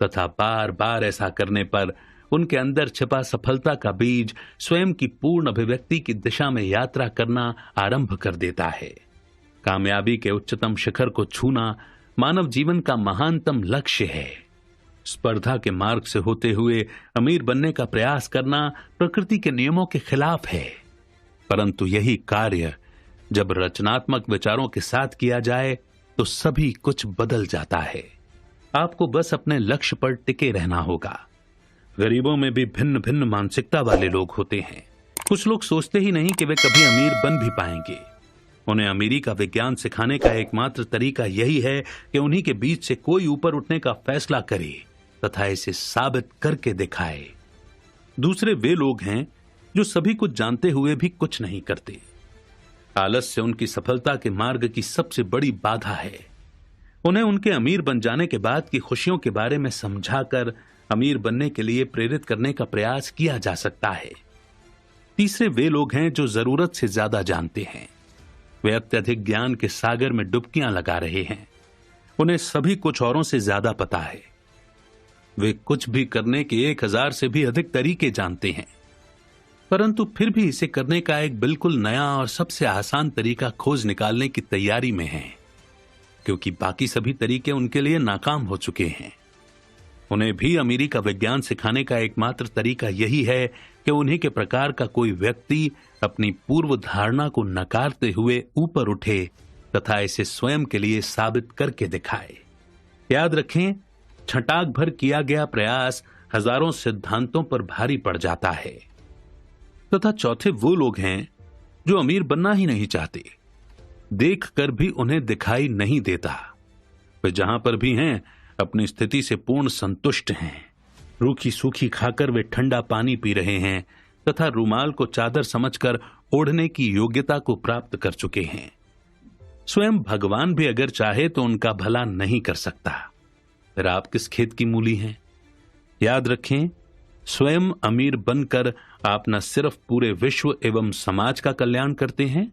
तथा बार बार ऐसा करने पर उनके अंदर छिपा सफलता का बीज स्वयं की पूर्ण अभिव्यक्ति की दिशा में यात्रा करना आरंभ कर देता है। कामयाबी के उच्चतम शिखर को छूना मानव जीवन का महानतम लक्ष्य है। स्पर्धा के मार्ग से होते हुए अमीर बनने का प्रयास करना प्रकृति के नियमों के खिलाफ है, परंतु यही कार्य जब रचनात्मक विचारों के साथ किया जाए तो सभी कुछ बदल जाता है। आपको बस अपने लक्ष्य पर टिके रहना होगा। गरीबों में भी भिन्न भिन्न मानसिकता वाले लोग होते हैं। कुछ लोग सोचते ही नहीं कि वे कभी अमीर बन भी पाएंगे। उन्हें अमीरी का विज्ञान सिखाने का एकमात्र तरीका यही है कि उन्हीं के बीच से कोई ऊपर उठने का फैसला करे तथा इसे साबित करके दिखाए। दूसरे वे लोग हैं जो सभी कुछ जानते हुए भी कुछ नहीं करते। आलस्य उनकी सफलता के मार्ग की सबसे बड़ी बाधा है। उन्हें उनके अमीर बन जाने के बाद की खुशियों के बारे में समझाकर अमीर बनने के लिए प्रेरित करने का प्रयास किया जा सकता है। तीसरे वे लोग हैं जो जरूरत से ज्यादा जानते हैं। वे अत्यधिक ज्ञान के सागर में डुबकियां लगा रहे हैं। उन्हें सभी कुछ औरों से ज्यादा पता है। वे कुछ भी करने के 1000 से भी अधिक तरीके जानते हैं, परंतु फिर भी इसे करने का एक बिल्कुल नया और सबसे आसान तरीका खोज निकालने की तैयारी में हैं, क्योंकि बाकी सभी तरीके उनके लिए नाकाम हो चुके हैं। उन्हें भी अमीरी का विज्ञान सिखाने का एकमात्र तरीका यही है कि उन्हीं के प्रकार का कोई व्यक्ति अपनी पूर्व धारणा को नकारते हुए ऊपर उठे तथा इसे स्वयं के लिए साबित करके दिखाए। याद रखें, छटाक भर किया गया प्रयास हजारों सिद्धांतों पर भारी पड़ जाता है। तथा चौथे वो लोग हैं जो अमीर बनना ही नहीं चाहते, देखकर भी उन्हें दिखाई नहीं देता। वे जहां पर भी हैं अपनी स्थिति से पूर्ण संतुष्ट हैं। रूखी सूखी खाकर वे ठंडा पानी पी रहे हैं तथा रूमाल को चादर समझकर ओढ़ने की योग्यता को प्राप्त कर चुके हैं। स्वयं भगवान भी अगर चाहे तो उनका भला नहीं कर सकता। फिर आप किस खेत की मूली हैं? याद रखें, स्वयं अमीर बनकर आप न सिर्फ पूरे विश्व एवं समाज का कल्याण करते हैं,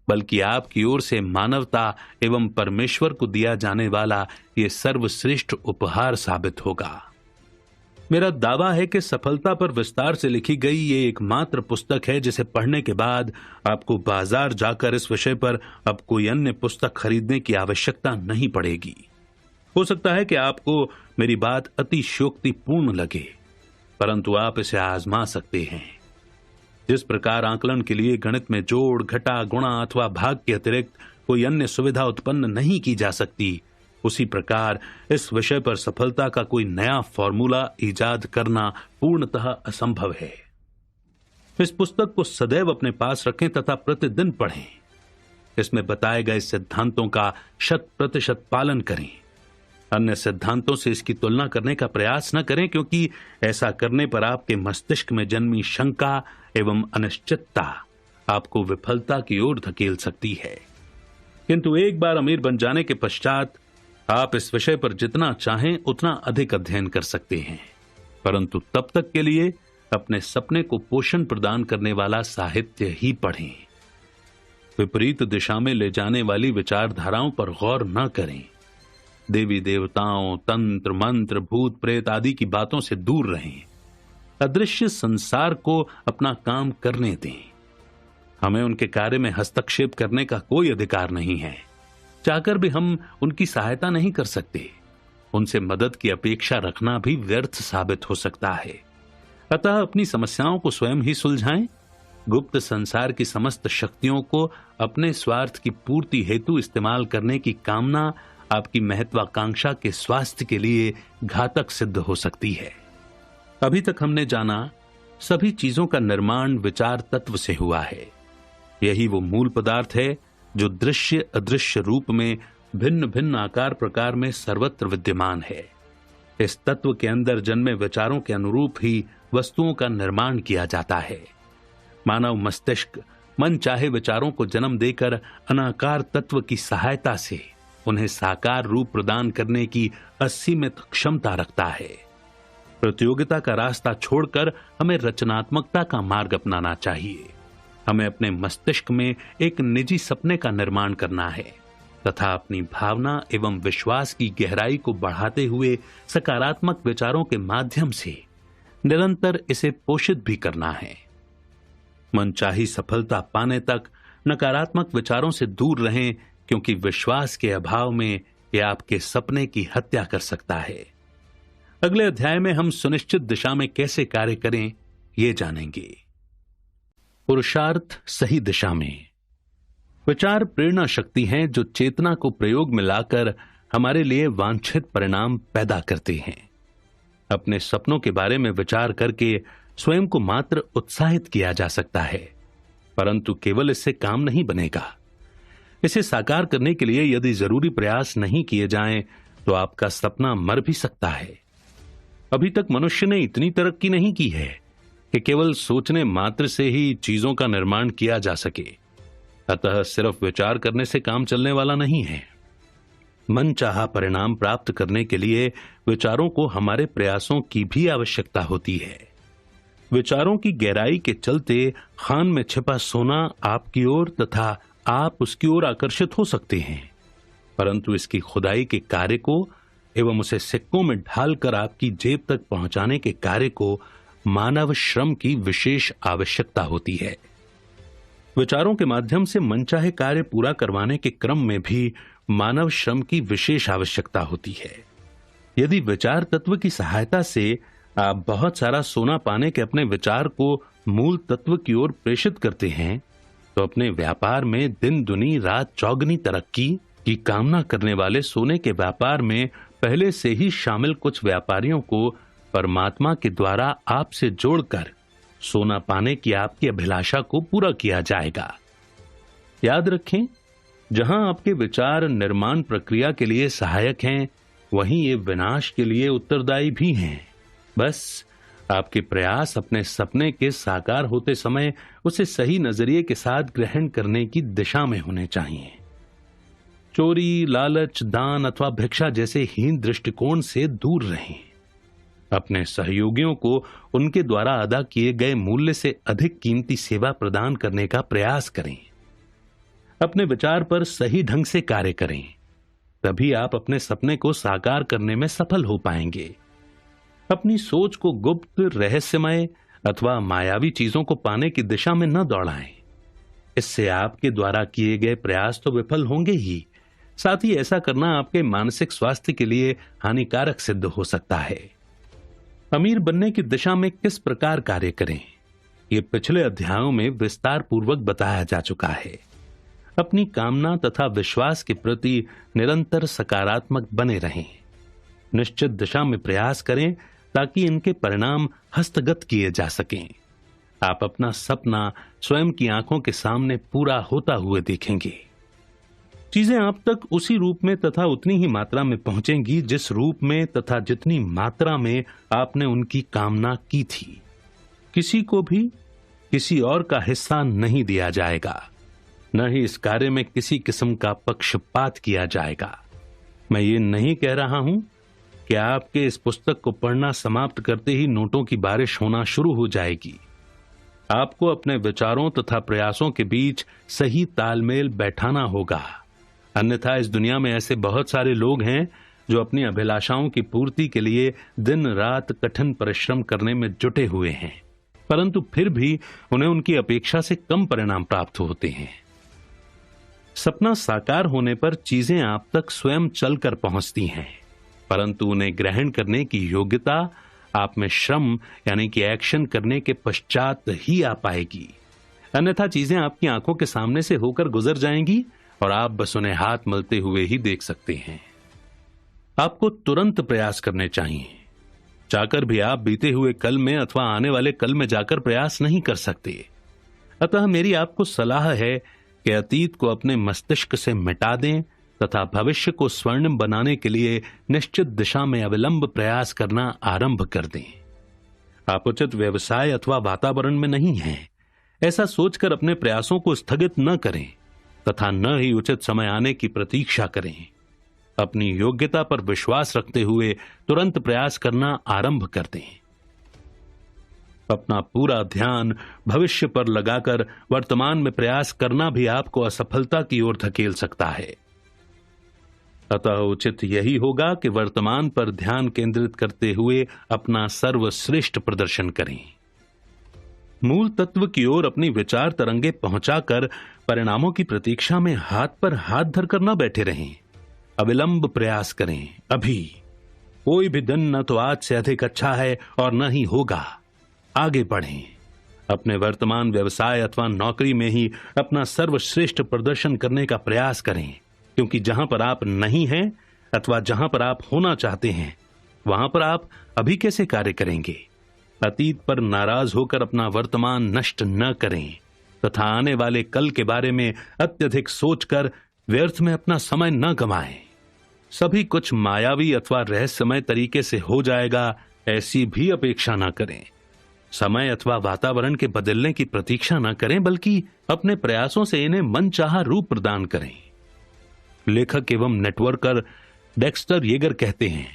बल्कि आपकी ओर से मानवता एवं परमेश्वर को दिया जाने वाला यह सर्वश्रेष्ठ उपहार साबित होगा। मेरा दावा है कि सफलता पर विस्तार से लिखी गई ये एकमात्र पुस्तक है जिसे पढ़ने के बाद आपको बाजार जाकर इस विषय पर अब कोई अन्य पुस्तक खरीदने की आवश्यकता नहीं पड़ेगी। हो सकता है कि आपको मेरी बात अतिशयोक्तिपूर्ण लगे, परंतु आप इसे आजमा सकते हैं। जिस प्रकार आकलन के लिए गणित में जोड़, घटा, गुणा अथवा भाग के अतिरिक्त कोई अन्य सुविधा उत्पन्न नहीं की जा सकती, उसी प्रकार इस विषय पर सफलता का कोई नया फॉर्मूला ईजाद करना पूर्णतः असंभव है। इस पुस्तक को सदैव अपने पास रखें तथा प्रतिदिन पढ़ें। इसमें बताए गए सिद्धांतों का 100% पालन करें। अन्य सिद्धांतों से इसकी तुलना करने का प्रयास न करें, क्योंकि ऐसा करने पर आपके मस्तिष्क में जन्मी शंका एवं अनिश्चितता आपको विफलता की ओर धकेल सकती है। किंतु एक बार अमीर बन जाने के पश्चात आप इस विषय पर जितना चाहें उतना अधिक अध्ययन कर सकते हैं, परंतु तब तक के लिए अपने सपने को पोषण प्रदान करने वाला साहित्य ही पढ़ें। विपरीत दिशा में ले जाने वाली विचारधाराओं पर गौर न करें। देवी देवताओं, तंत्र मंत्र, भूत प्रेत आदि की बातों से दूर रहें। अदृश्य संसार को अपना काम करने दें। हमें उनके कार्य में हस्तक्षेप करने का कोई अधिकार नहीं है। चाहकर भी हम उनकी सहायता नहीं कर सकते। उनसे मदद की अपेक्षा रखना भी व्यर्थ साबित हो सकता है। अतः अपनी समस्याओं को स्वयं ही सुलझाएं। गुप्त संसार की समस्त शक्तियों को अपने स्वार्थ की पूर्ति हेतु इस्तेमाल करने की कामना आपकी महत्वाकांक्षा के स्वास्थ्य के लिए घातक सिद्ध हो सकती है। अभी तक हमने जाना सभी चीजों का निर्माण विचार तत्व से हुआ है। यही वो मूल पदार्थ है जो दृश्य अदृश्य रूप में भिन्न भिन्न आकार प्रकार में सर्वत्र विद्यमान है। इस तत्व के अंदर जन्मे विचारों के अनुरूप ही वस्तुओं का निर्माण किया जाता है। मानव मस्तिष्क मन चाहे विचारों को जन्म देकर अनाकार तत्व की सहायता से उन्हें साकार रूप प्रदान करने की असीमित क्षमता रखता है। प्रतियोगिता का रास्ता छोड़कर हमें रचनात्मकता का मार्ग अपनाना चाहिए। हमें अपने मस्तिष्क में एक निजी सपने का निर्माण करना है तथा अपनी भावना एवं विश्वास की गहराई को बढ़ाते हुए सकारात्मक विचारों के माध्यम से निरंतर इसे पोषित भी करना है। मनचाही सफलता पाने तक नकारात्मक विचारों से दूर रहें, क्योंकि विश्वास के अभाव में यह आपके सपने की हत्या कर सकता है। अगले अध्याय में हम सुनिश्चित दिशा में कैसे कार्य करें ये जानेंगे। पुरुषार्थ सही दिशा में। विचार प्रेरणा शक्ति हैं जो चेतना को प्रयोग में लाकर हमारे लिए वांछित परिणाम पैदा करते हैं। अपने सपनों के बारे में विचार करके स्वयं को मात्र उत्साहित किया जा सकता है, परंतु केवल इससे काम नहीं बनेगा। इसे साकार करने के लिए यदि जरूरी प्रयास नहीं किए जाएं, तो आपका सपना मर भी सकता है। अभी तक मनुष्य ने इतनी तरक्की नहीं की है कि केवल सोचने मात्र से ही चीजों का निर्माण किया जा सके। अतः सिर्फ विचार करने से काम चलने वाला नहीं है। मनचाहा परिणाम प्राप्त करने के लिए विचारों को हमारे प्रयासों की भी आवश्यकता होती है। विचारों की गहराई के चलते खान में छिपा सोना आपकी ओर तथा आप उसकी ओर आकर्षित हो सकते हैं, परंतु इसकी खुदाई के कार्य को एवं उसे सिक्कों में ढालकर आपकी जेब तक पहुंचाने के कार्य को मानव श्रम की विशेष आवश्यकता होती है। विचारों के माध्यम से मनचाहे कार्य पूरा करवाने के क्रम में भी मानव श्रम की विशेष आवश्यकता होती है। यदि विचार तत्व की सहायता से आप बहुत सारा सोना पाने के अपने विचार को मूल तत्व की ओर प्रेषित करते हैं, तो अपने व्यापार में दिन दुनी रात चौगनी तरक्की की कामना करने वाले सोने के व्यापार में पहले से ही शामिल कुछ व्यापारियों को परमात्मा के द्वारा आपसे जोड़कर सोना पाने की आपकी अभिलाषा को पूरा किया जाएगा। याद रखें, जहां आपके विचार निर्माण प्रक्रिया के लिए सहायक हैं, वहीं ये विनाश के लिए उत्तरदायी भी हैं। बस आपके प्रयास अपने सपने के साकार होते समय उसे सही नजरिए के साथ ग्रहण करने की दिशा में होने चाहिए। चोरी, लालच, दान अथवा भिक्षा जैसे हीन दृष्टिकोण से दूर रहें। अपने सहयोगियों को उनके द्वारा अदा किए गए मूल्य से अधिक कीमती सेवा प्रदान करने का प्रयास करें। अपने विचार पर सही ढंग से कार्य करें, तभी आप अपने सपने को साकार करने में सफल हो पाएंगे। अपनी सोच को गुप्त, रहस्यमय अथवा मायावी चीजों को पाने की दिशा में न दौड़ाएं। इससे आपके द्वारा किए गए प्रयास तो विफल होंगे ही, साथ ही ऐसा करना आपके मानसिक स्वास्थ्य के लिए हानिकारक सिद्ध हो सकता है। अमीर बनने की दिशा में किस प्रकार कार्य करें, ये पिछले अध्यायों में विस्तार पूर्वक बताया जा चुका है। अपनी कामना तथा विश्वास के प्रति निरंतर सकारात्मक बने रहें। निश्चित दिशा में प्रयास करें ताकि इनके परिणाम हस्तगत किए जा सकें। आप अपना सपना स्वयं की आंखों के सामने पूरा होता हुए देखेंगे। चीजें आप तक उसी रूप में तथा उतनी ही मात्रा में पहुंचेंगी जिस रूप में तथा जितनी मात्रा में आपने उनकी कामना की थी। किसी को भी किसी और का हिस्सा नहीं दिया जाएगा, न ही इस कार्य में किसी किस्म का पक्षपात किया जाएगा। मैं ये नहीं कह रहा हूं कि आपके इस पुस्तक को पढ़ना समाप्त करते ही नोटों की बारिश होना शुरू हो जाएगी। आपको अपने विचारों तथा प्रयासों के बीच सही तालमेल बैठाना होगा, अन्यथा इस दुनिया में ऐसे बहुत सारे लोग हैं जो अपनी अभिलाषाओं की पूर्ति के लिए दिन रात कठिन परिश्रम करने में जुटे हुए हैं, परंतु फिर भी उन्हें उनकी अपेक्षा से कम परिणाम प्राप्त होते हैं। सपना साकार होने पर चीजें आप तक स्वयं चलकर पहुंचती हैं, परंतु उन्हें ग्रहण करने की योग्यता आप में श्रम यानी कि एक्शन करने के पश्चात ही आ पाएगी। अन्यथा चीजें आपकी आंखों के सामने से होकर गुजर जाएंगी और आप बस उन्हें हाथ मलते हुए ही देख सकते हैं। आपको तुरंत प्रयास करने चाहिए। चाहकर भी आप बीते हुए कल में अथवा आने वाले कल में जाकर प्रयास नहीं कर सकते। अतः मेरी आपको सलाह है कि अतीत को अपने मस्तिष्क से मिटा दें तथा भविष्य को स्वर्णिम बनाने के लिए निश्चित दिशा में अविलंब प्रयास करना आरंभ कर दें। आप उचित व्यवसाय अथवा वातावरण में नहीं हैं, ऐसा सोचकर अपने प्रयासों को स्थगित न करें तथा न ही उचित समय आने की प्रतीक्षा करें। अपनी योग्यता पर विश्वास रखते हुए तुरंत प्रयास करना आरंभ कर दें। अपना पूरा ध्यान भविष्य पर लगाकर वर्तमान में प्रयास करना भी आपको असफलता की ओर धकेल सकता है। अतः उचित यही होगा कि वर्तमान पर ध्यान केंद्रित करते हुए अपना सर्वश्रेष्ठ प्रदर्शन करें। मूल तत्व की ओर अपनी विचार तरंगे पहुंचाकर परिणामों की प्रतीक्षा में हाथ पर हाथ धरकर न बैठे रहें। अविलंब प्रयास करें। अभी कोई भी दिन न तो आज से अधिक अच्छा है और न ही होगा। आगे बढ़ें। अपने वर्तमान व्यवसाय अथवा नौकरी में ही अपना सर्वश्रेष्ठ प्रदर्शन करने का प्रयास करें, क्योंकि जहां पर आप नहीं हैं अथवा जहां पर आप होना चाहते हैं वहां पर आप अभी कैसे कार्य करेंगे। अतीत पर नाराज होकर अपना वर्तमान नष्ट न करें तथा आने वाले कल के बारे में अत्यधिक सोचकर व्यर्थ में अपना समय न गंवाएं। सभी कुछ मायावी अथवा रहस्यमय तरीके से हो जाएगा, ऐसी भी अपेक्षा न करें। समय अथवा वातावरण के बदलने की प्रतीक्षा न करें, बल्कि अपने प्रयासों से इन्हें मनचाहा रूप प्रदान करें। लेखक एवं नेटवर्कर डेक्स्टर येगर कहते हैं,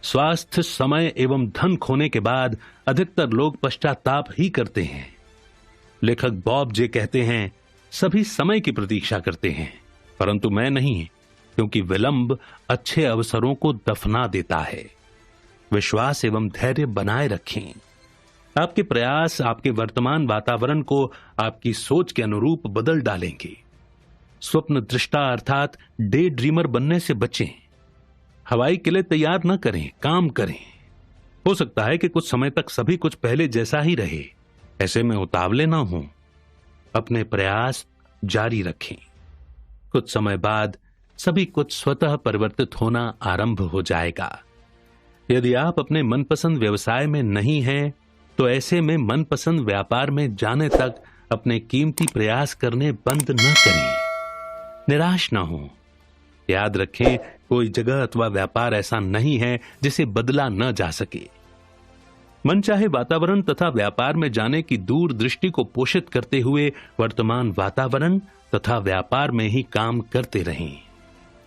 स्वास्थ्य, समय एवं धन खोने के बाद अधिकतर लोग पश्चाताप ही करते हैं। लेखक बॉब जे कहते हैं, सभी समय की प्रतीक्षा करते हैं, परंतु मैं नहीं, क्योंकि विलंब अच्छे अवसरों को दफना देता है। विश्वास एवं धैर्य बनाए रखें। आपके प्रयास आपके वर्तमान वातावरण को आपकी सोच के अनुरूप बदल डालेंगे। स्वप्न दृष्टा अर्थात डे ड्रीमर बनने से बचें। हवाई किले तैयार न करें, काम करें। हो सकता है कि कुछ समय तक सभी कुछ पहले जैसा ही रहे, ऐसे में उतावले ना हों। अपने प्रयास जारी रखें। कुछ समय बाद सभी कुछ स्वतः परिवर्तित होना आरंभ हो जाएगा। यदि आप अपने मनपसंद व्यवसाय में नहीं हैं, तो ऐसे में मनपसंद व्यापार में जाने तक अपने कीमती प्रयास करने बंद न करें। निराश न हो। याद रखें, कोई जगह अथवा व्यापार ऐसा नहीं है जिसे बदला न जा सके। मनचाहे वातावरण तथा व्यापार में जाने की दूरदृष्टि को पोषित करते हुए वर्तमान वातावरण तथा व्यापार में ही काम करते रहें।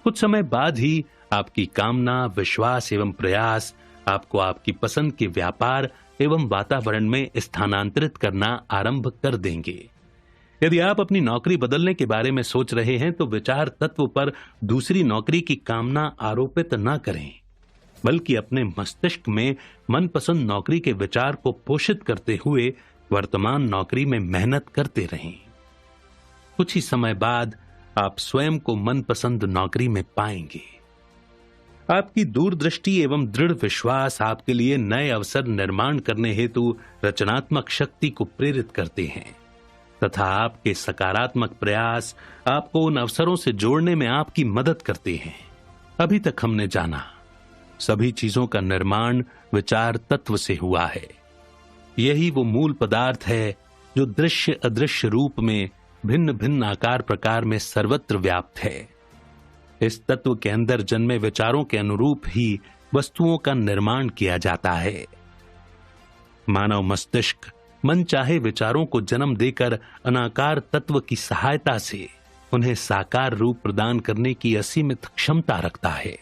कुछ समय बाद ही आपकी कामना, विश्वास एवं प्रयास आपको आपकी पसंद के व्यापार एवं वातावरण में स्थानांतरित करना आरंभ कर देंगे। यदि आप अपनी नौकरी बदलने के बारे में सोच रहे हैं, तो विचार तत्व पर दूसरी नौकरी की कामना आरोपित न करें, बल्कि अपने मस्तिष्क में मनपसंद नौकरी के विचार को पोषित करते हुए वर्तमान नौकरी में मेहनत करते रहें। कुछ ही समय बाद आप स्वयं को मनपसंद नौकरी में पाएंगे। आपकी दूरदृष्टि एवं दृढ़ विश्वास आपके लिए नए अवसर निर्माण करने हेतु रचनात्मक शक्ति को प्रेरित करते हैं तथा आपके सकारात्मक प्रयास आपको उन अवसरों से जोड़ने में आपकी मदद करते हैं। अभी तक हमने जाना, सभी चीजों का निर्माण विचार तत्व से हुआ है। यही वो मूल पदार्थ है जो दृश्य अदृश्य रूप में भिन्न भिन्न आकार प्रकार में सर्वत्र व्याप्त है। इस तत्व के अंदर जन्मे विचारों के अनुरूप ही वस्तुओं का निर्माण किया जाता है। मानव मस्तिष्क मन चाहे विचारों को जन्म देकर अनाकार तत्व की सहायता से उन्हें साकार रूप प्रदान करने की असीमित क्षमता रखता है।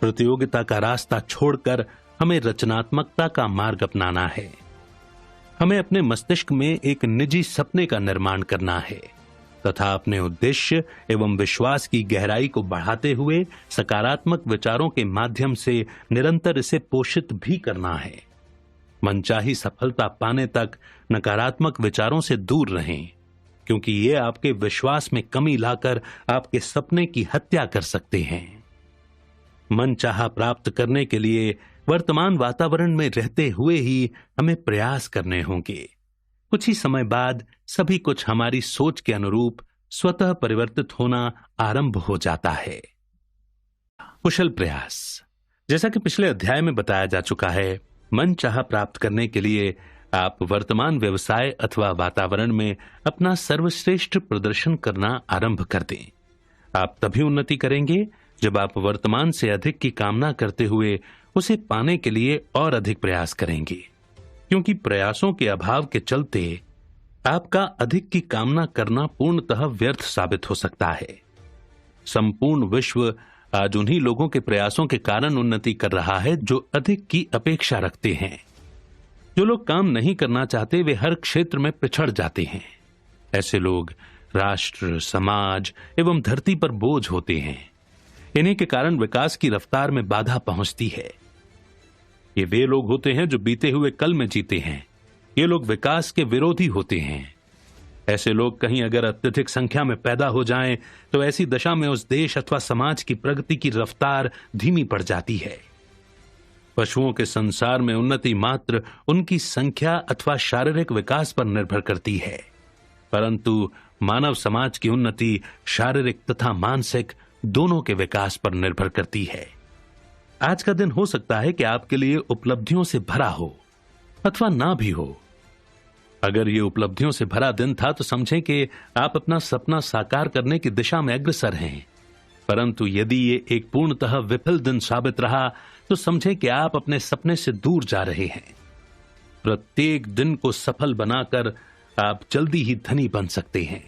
प्रतियोगिता का रास्ता छोड़कर हमें रचनात्मकता का मार्ग अपनाना है। हमें अपने मस्तिष्क में एक निजी सपने का निर्माण करना है तथा अपने उद्देश्य एवं विश्वास की गहराई को बढ़ाते हुए सकारात्मक विचारों के माध्यम से निरंतर इसे पोषित भी करना है। मनचाही सफलता पाने तक नकारात्मक विचारों से दूर रहें, क्योंकि ये आपके विश्वास में कमी लाकर आपके सपने की हत्या कर सकते हैं। मनचाहा प्राप्त करने के लिए वर्तमान वातावरण में रहते हुए ही हमें प्रयास करने होंगे। कुछ ही समय बाद सभी कुछ हमारी सोच के अनुरूप स्वतः परिवर्तित होना आरंभ हो जाता है। कुशल प्रयास। जैसा कि पिछले अध्याय में बताया जा चुका है, मन चाहा प्राप्त करने के लिए आप वर्तमान व्यवसाय अथवा वातावरण में अपना सर्वश्रेष्ठ प्रदर्शन करना आरंभ कर दें। आप तभी उन्नति करेंगे जब आप वर्तमान से अधिक की कामना करते हुए उसे पाने के लिए और अधिक प्रयास करेंगे, क्योंकि प्रयासों के अभाव के चलते आपका अधिक की कामना करना पूर्णतः व्यर्थ साबित हो सकता है। संपूर्ण विश्व आज उन्हीं लोगों के प्रयासों के कारण उन्नति कर रहा है जो अधिक की अपेक्षा रखते हैं। जो लोग काम नहीं करना चाहते वे हर क्षेत्र में पिछड़ जाते हैं। ऐसे लोग राष्ट्र, समाज एवं धरती पर बोझ होते हैं। इन्हीं के कारण विकास की रफ्तार में बाधा पहुंचती है। ये वे लोग होते हैं जो बीते हुए कल में जीते हैं। ये लोग विकास के विरोधी होते हैं। ऐसे लोग कहीं अगर अत्यधिक संख्या में पैदा हो जाएं, तो ऐसी दशा में उस देश अथवा समाज की प्रगति की रफ्तार धीमी पड़ जाती है। पशुओं के संसार में उन्नति मात्र उनकी संख्या अथवा शारीरिक विकास पर निर्भर करती है, परंतु मानव समाज की उन्नति शारीरिक तथा मानसिक दोनों के विकास पर निर्भर करती है। आज का दिन हो सकता है कि आपके लिए उपलब्धियों से भरा हो अथवा ना भी हो। अगर ये उपलब्धियों से भरा दिन था तो समझें कि आप अपना सपना साकार करने की दिशा में अग्रसर हैं, परंतु यदि ये एक पूर्णतः विफल दिन साबित रहा तो समझें कि आप अपने सपने से दूर जा रहे हैं। प्रत्येक दिन को सफल बनाकर आप जल्दी ही धनी बन सकते हैं।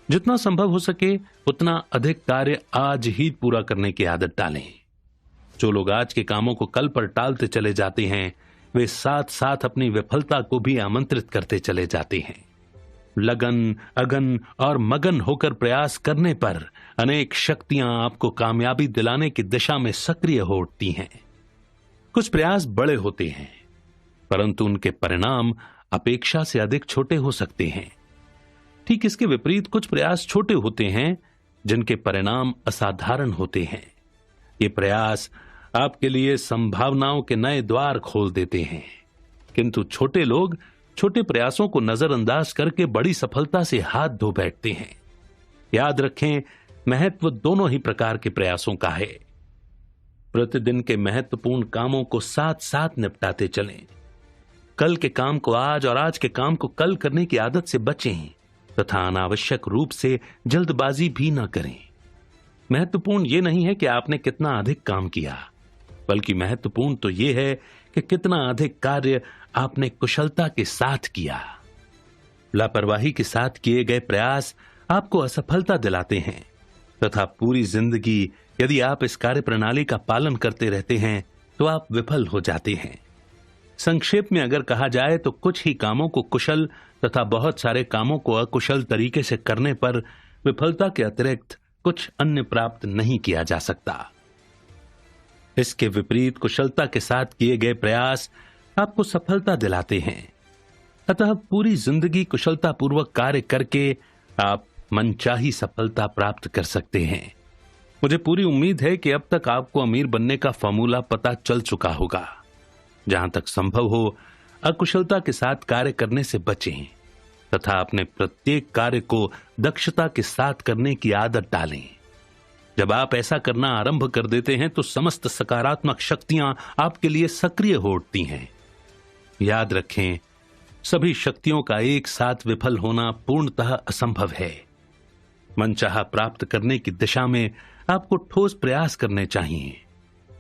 जितना संभव हो सके उतना अधिक कार्य आज ही पूरा करने की आदत डालें। जो लोग आज के कामों को कल पर टालते चले जाते हैं, वे साथ साथ अपनी विफलता को भी आमंत्रित करते चले जाते हैं। लगन, अगन और मगन होकर प्रयास करने पर अनेक शक्तियां आपको कामयाबी दिलाने की दिशा में सक्रिय हो उठती हैं। कुछ प्रयास बड़े होते हैं, परंतु उनके परिणाम अपेक्षा से अधिक छोटे हो सकते हैं। ठीक इसके विपरीत कुछ प्रयास छोटे होते हैं जिनके परिणाम असाधारण होते हैं। ये प्रयास आपके लिए संभावनाओं के नए द्वार खोल देते हैं, किंतु छोटे लोग छोटे प्रयासों को नजरअंदाज करके बड़ी सफलता से हाथ धो बैठते हैं। याद रखें, महत्व दोनों ही प्रकार के प्रयासों का है। प्रतिदिन के महत्वपूर्ण कामों को साथ साथ निपटाते चलें। कल के काम को आज और आज के काम को कल करने की आदत से बचें तथा अनावश्यक रूप से जल्दबाजी भी न करें। महत्वपूर्ण यह नहीं है कि आपने कितना अधिक काम किया, बल्कि महत्वपूर्ण तो यह है कि कितना अधिक कार्य आपने कुशलता के साथ किया। लापरवाही के साथ किए गए प्रयास आपको असफलता दिलाते हैं तथा पूरी जिंदगी यदि आप इस कार्य प्रणाली का पालन करते रहते हैं तो आप विफल हो जाते हैं। संक्षेप में अगर कहा जाए तो कुछ ही कामों को कुशल तथा बहुत सारे कामों को अकुशल तरीके से करने पर विफलता के अतिरिक्त कुछ अन्य प्राप्त नहीं किया जा सकता। इसके विपरीत कुशलता के साथ किए गए प्रयास आपको सफलता दिलाते हैं। अतः पूरी जिंदगी कुशलतापूर्वक कार्य करके आप मनचाही सफलता प्राप्त कर सकते हैं। मुझे पूरी उम्मीद है कि अब तक आपको अमीर बनने का फॉर्मूला पता चल चुका होगा। जहां तक संभव हो अकुशलता के साथ कार्य करने से बचें तथा अपने प्रत्येक कार्य को दक्षता के साथ करने की आदत डालें। जब आप ऐसा करना आरंभ कर देते हैं तो समस्त सकारात्मक शक्तियां आपके लिए सक्रिय हो उठती हैं। याद रखें, सभी शक्तियों का एक साथ विफल होना पूर्णतः असंभव है। मनचाहा प्राप्त करने की दिशा में आपको ठोस प्रयास करने चाहिए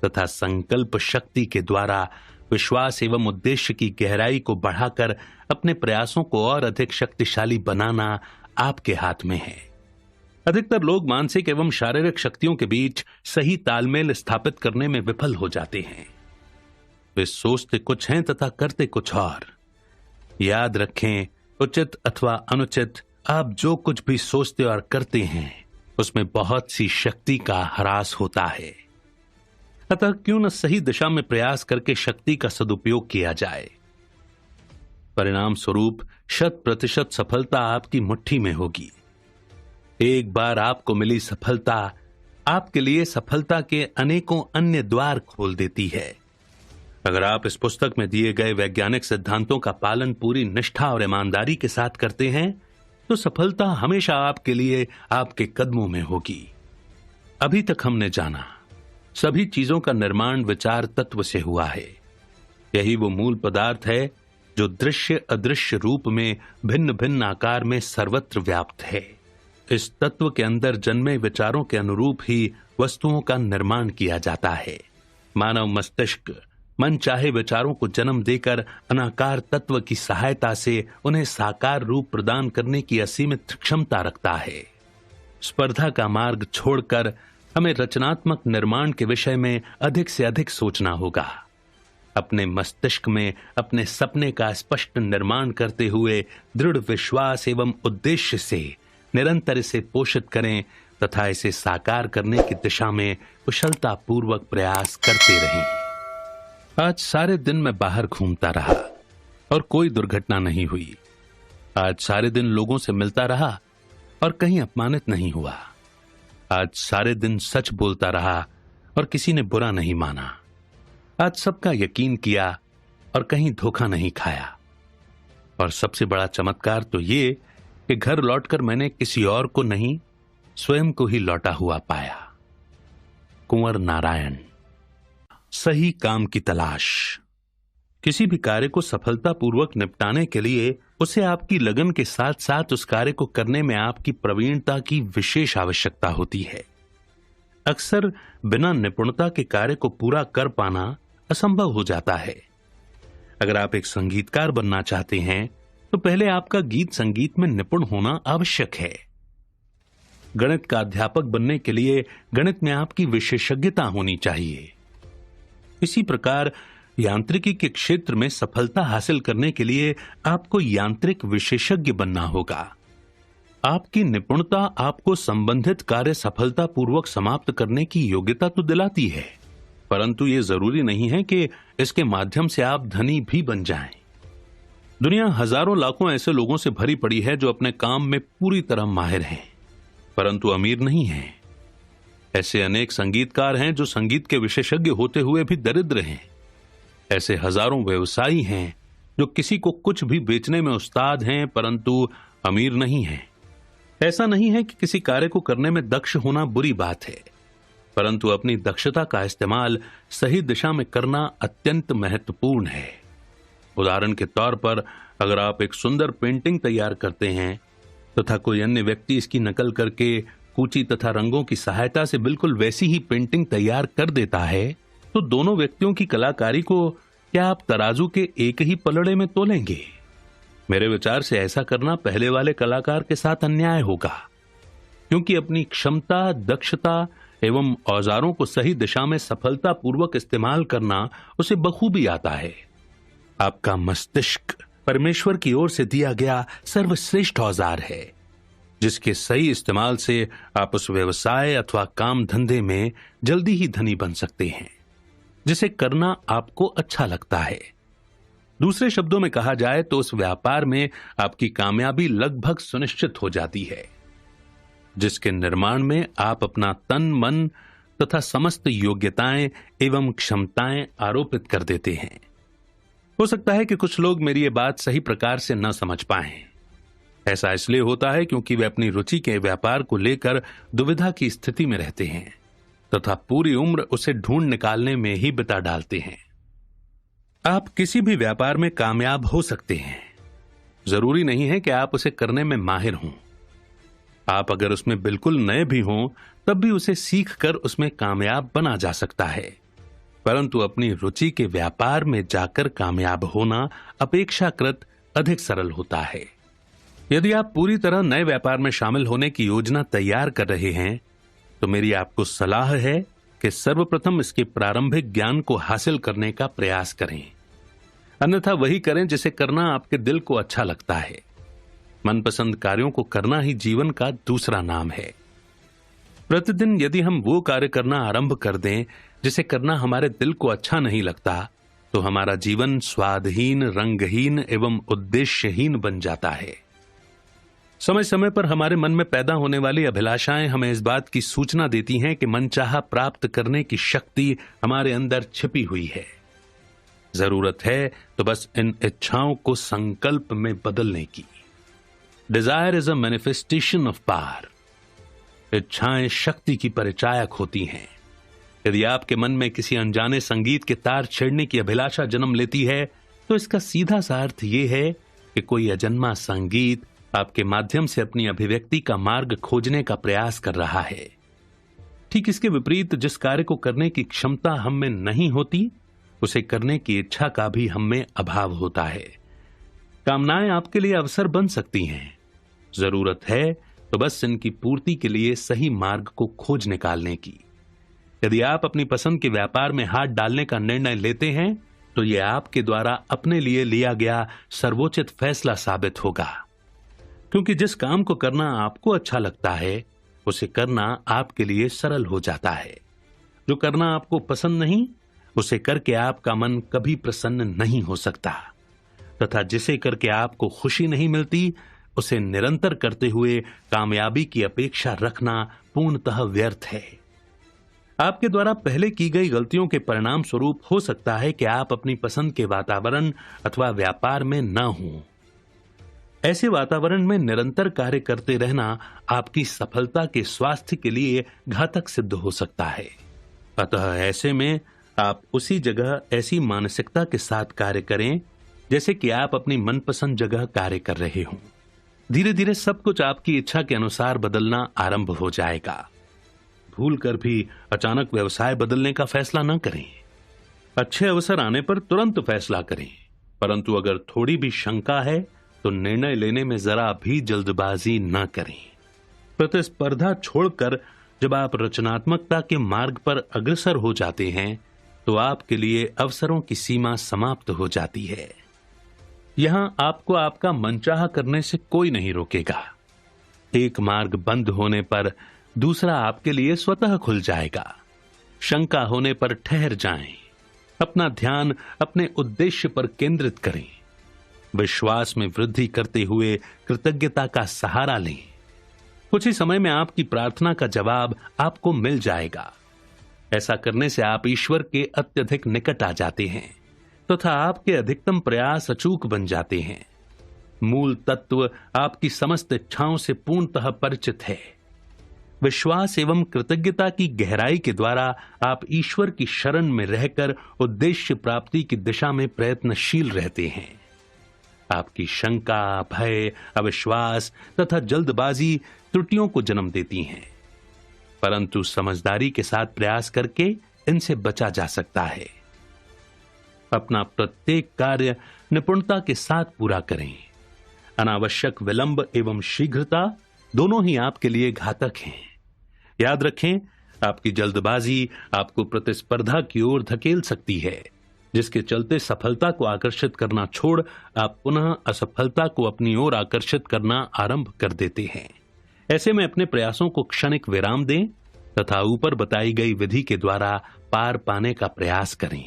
तथा संकल्प शक्ति के द्वारा विश्वास एवं उद्देश्य की गहराई को बढ़ाकर अपने प्रयासों को और अधिक शक्तिशाली बनाना आपके हाथ में है। अधिकतर लोग मानसिक एवं शारीरिक शक्तियों के बीच सही तालमेल स्थापित करने में विफल हो जाते हैं। वे सोचते कुछ हैं तथा करते कुछ और। याद रखें, उचित अथवा अनुचित आप जो कुछ भी सोचते और करते हैं उसमें बहुत सी शक्ति का ह्रास होता है। अतः क्यों न सही दिशा में प्रयास करके शक्ति का सदुपयोग किया जाए। परिणाम स्वरूप 100% सफलता आपकी मुट्ठी में होगी। एक बार आपको मिली सफलता आपके लिए सफलता के अनेकों अन्य द्वार खोल देती है। अगर आप इस पुस्तक में दिए गए वैज्ञानिक सिद्धांतों का पालन पूरी निष्ठा और ईमानदारी के साथ करते हैं तो सफलता हमेशा आपके लिए आपके कदमों में होगी। अभी तक हमने जाना सभी चीजों का निर्माण विचार तत्व से हुआ है। यही वो मूल पदार्थ है जो दृश्य अदृश्य रूप में भिन्न भिन्न आकार में सर्वत्र व्याप्त है। इस तत्व के अंदर जन्मे विचारों के अनुरूप ही वस्तुओं का निर्माण किया जाता है। मानव मस्तिष्क मन चाहे विचारों को जन्म देकर अनाकार तत्व की सहायता से उन्हें साकार रूप प्रदान करने की असीमित क्षमता रखता है। स्पर्धा का मार्ग छोड़कर हमें रचनात्मक निर्माण के विषय में अधिक से अधिक सोचना होगा। अपने मस्तिष्क में अपने सपने का स्पष्ट निर्माण करते हुए दृढ़ विश्वास एवं उद्देश्य से निरंतर इसे पोषित करें तथा इसे साकार करने की दिशा में कुशलता पूर्वक प्रयास करते रहें। आज सारे दिन मैं बाहर घूमता रहा और कोई दुर्घटना नहीं हुई। आज सारे दिन लोगों से मिलता रहा और कहीं अपमानित नहीं हुआ। आज सारे दिन सच बोलता रहा और किसी ने बुरा नहीं माना। आज सबका यकीन किया और कहीं धोखा नहीं खाया। और सबसे बड़ा चमत्कार तो ये कि घर लौटकर मैंने किसी और को नहीं स्वयं को ही लौटा हुआ पाया। कुंवर नारायण। सही काम की तलाश। किसी भी कार्य को सफलतापूर्वक निपटाने के लिए उसे आपकी लगन के साथ साथ उस कार्य को करने में आपकी प्रवीणता की विशेष आवश्यकता होती है। अक्सर बिना निपुणता के कार्य को पूरा कर पाना असंभव हो जाता है। अगर आप एक संगीतकार बनना चाहते हैं तो पहले आपका गीत संगीत में निपुण होना आवश्यक है। गणित का अध्यापक बनने के लिए गणित में आपकी विशेषज्ञता होनी चाहिए। इसी प्रकार यांत्रिकी के क्षेत्र में सफलता हासिल करने के लिए आपको यांत्रिक विशेषज्ञ बनना होगा। आपकी निपुणता आपको संबंधित कार्य सफलतापूर्वक समाप्त करने की योग्यता तो दिलाती है, परंतु यह जरूरी नहीं है कि इसके माध्यम से आप धनी भी बन जाएं। दुनिया हजारों लाखों ऐसे लोगों से भरी पड़ी है जो अपने काम में पूरी तरह माहिर हैं, परंतु अमीर नहीं हैं। ऐसे अनेक संगीतकार हैं जो संगीत के विशेषज्ञ होते हुए भी दरिद्र हैं। ऐसे हजारों व्यवसायी हैं जो किसी को कुछ भी बेचने में उस्ताद हैं, परंतु अमीर नहीं हैं। ऐसा नहीं है कि किसी कार्य को करने में दक्ष होना बुरी बात है, परंतु अपनी दक्षता का इस्तेमाल सही दिशा में करना अत्यंत महत्वपूर्ण है। उदाहरण के तौर पर अगर आप एक सुंदर पेंटिंग तैयार करते हैं तथा कोई अन्य व्यक्ति इसकी नकल करके कूची तथा रंगों की सहायता से बिल्कुल वैसी ही पेंटिंग तैयार कर देता है, तो दोनों व्यक्तियों की कलाकारी को क्या आप तराजू के एक ही पलड़े में तोलेंगे? मेरे विचार से ऐसा करना पहले वाले कलाकार के साथ अन्याय होगा, क्योंकि अपनी क्षमता, दक्षता एवं औजारों को सही दिशा में सफलतापूर्वक इस्तेमाल करना उसे बखूबी आता है। आपका मस्तिष्क परमेश्वर की ओर से दिया गया सर्वश्रेष्ठ औजार है, जिसके सही इस्तेमाल से आप उस व्यवसाय अथवा काम धंधे में जल्दी ही धनी बन सकते हैं जिसे करना आपको अच्छा लगता है। दूसरे शब्दों में कहा जाए तो उस व्यापार में आपकी कामयाबी लगभग सुनिश्चित हो जाती है, जिसके निर्माण में आप अपना तन, मन तथा समस्त योग्यताएं एवं क्षमताएं आरोपित कर देते हैं। हो सकता है कि कुछ लोग मेरी ये बात सही प्रकार से न समझ पाएं। ऐसा इसलिए होता है क्योंकि वे अपनी रुचि के व्यापार को लेकर दुविधा की स्थिति में रहते हैं तथा पूरी उम्र उसे ढूंढ निकालने में ही बिता डालते हैं। आप किसी भी व्यापार में कामयाब हो सकते हैं, जरूरी नहीं है कि आप उसे करने में माहिर हों। आप अगर उसमें बिल्कुल नए भी हों तब भी उसे सीख कर उसमें कामयाब बना जा सकता है, परंतु अपनी रुचि के व्यापार में जाकर कामयाब होना अपेक्षाकृत अधिक सरल होता है। यदि आप पूरी तरह नए व्यापार में शामिल होने की योजना तैयार कर रहे हैं तो मेरी आपको सलाह है कि सर्वप्रथम इसके प्रारंभिक ज्ञान को हासिल करने का प्रयास करें, अन्यथा वही करें जिसे करना आपके दिल को अच्छा लगता है। मनपसंद कार्यों को करना ही जीवन का दूसरा नाम है। प्रतिदिन यदि हम वो कार्य करना आरंभ कर दें जिसे करना हमारे दिल को अच्छा नहीं लगता, तो हमारा जीवन स्वादहीन, रंगहीन एवं उद्देश्यहीन बन जाता है। समय समय पर हमारे मन में पैदा होने वाली अभिलाषाएं हमें इस बात की सूचना देती हैं कि मनचाहा प्राप्त करने की शक्ति हमारे अंदर छिपी हुई है। जरूरत है तो बस इन इच्छाओं को संकल्प में बदलने की। Desire is a manifestation of power. इच्छाएं शक्ति की परिचायक होती हैं। यदि आपके मन में किसी अनजाने संगीत के तार छेड़ने की अभिलाषा जन्म लेती है तो इसका सीधा सा अर्थ यह है कि कोई अजन्मा संगीत आपके माध्यम से अपनी अभिव्यक्ति का मार्ग खोजने का प्रयास कर रहा है। ठीक इसके विपरीत, जिस कार्य को करने की क्षमता हम में नहीं होती उसे करने की इच्छा का भी हम में अभाव होता है। कामनाएं आपके लिए अवसर बन सकती हैं। जरूरत है तो बस इनकी पूर्ति के लिए सही मार्ग को खोज निकालने की। यदि आप अपनी पसंद के व्यापार में हाथ डालने का निर्णय लेते हैं तो यह आपके द्वारा अपने लिए लिया गया सर्वोचित फैसला साबित होगा, क्योंकि जिस काम को करना आपको अच्छा लगता है उसे करना आपके लिए सरल हो जाता है। जो करना आपको पसंद नहीं उसे करके आपका मन कभी प्रसन्न नहीं हो सकता, तथा जिसे करके आपको खुशी नहीं मिलती उसे निरंतर करते हुए कामयाबी की अपेक्षा रखना पूर्णतः व्यर्थ है। आपके द्वारा पहले की गई गलतियों के परिणाम स्वरूप हो सकता है कि आप अपनी पसंद के वातावरण अथवा व्यापार में न हों। ऐसे वातावरण में निरंतर कार्य करते रहना आपकी सफलता के स्वास्थ्य के लिए घातक सिद्ध हो सकता है। अतः ऐसे में आप उसी जगह ऐसी मानसिकता के साथ कार्य करें जैसे कि आप अपनी मनपसंद जगह कार्य कर रहे हों। धीरे धीरे सब कुछ आपकी इच्छा के अनुसार बदलना आरंभ हो जाएगा। भूलकर भी अचानक व्यवसाय बदलने का फैसला न करें। अच्छे अवसर आने पर तुरंत फैसला करें, परंतु अगर थोड़ी भी शंका है तो निर्णय लेने में जरा भी जल्दबाजी न करें। प्रतिस्पर्धा छोड़कर जब आप रचनात्मकता के मार्ग पर अग्रसर हो जाते हैं तो आपके लिए अवसरों की सीमा समाप्त हो जाती है। यहां आपको आपका मनचाहा करने से कोई नहीं रोकेगा। एक मार्ग बंद होने पर दूसरा आपके लिए स्वतः खुल जाएगा। शंका होने पर ठहर जाएं। अपना ध्यान अपने उद्देश्य पर केंद्रित करें। विश्वास में वृद्धि करते हुए कृतज्ञता का सहारा लें। कुछ ही समय में आपकी प्रार्थना का जवाब आपको मिल जाएगा। ऐसा करने से आप ईश्वर के अत्यधिक निकट आ जाते हैं तथा आपके अधिकतम प्रयास अचूक बन जाते हैं। मूल तत्व आपकी समस्त इच्छाओं से पूर्णतः परिचित है। विश्वास एवं कृतज्ञता की गहराई के द्वारा आप ईश्वर की शरण में रहकर उद्देश्य प्राप्ति की दिशा में प्रयत्नशील रहते हैं। आपकी शंका, भय, अविश्वास तथा जल्दबाजी त्रुटियों को जन्म देती हैं, परंतु समझदारी के साथ प्रयास करके इनसे बचा जा सकता है। अपना प्रत्येक कार्य निपुणता के साथ पूरा करें। अनावश्यक विलंब एवं शीघ्रता दोनों ही आपके लिए घातक हैं। याद रखें, आपकी जल्दबाजी आपको प्रतिस्पर्धा की ओर धकेल सकती है, जिसके चलते सफलता को आकर्षित करना छोड़ आप पुनः असफलता को अपनी ओर आकर्षित करना आरंभ कर देते हैं। ऐसे में अपने प्रयासों को क्षणिक विराम दें तथा ऊपर बताई गई विधि के द्वारा पार पाने का प्रयास करें।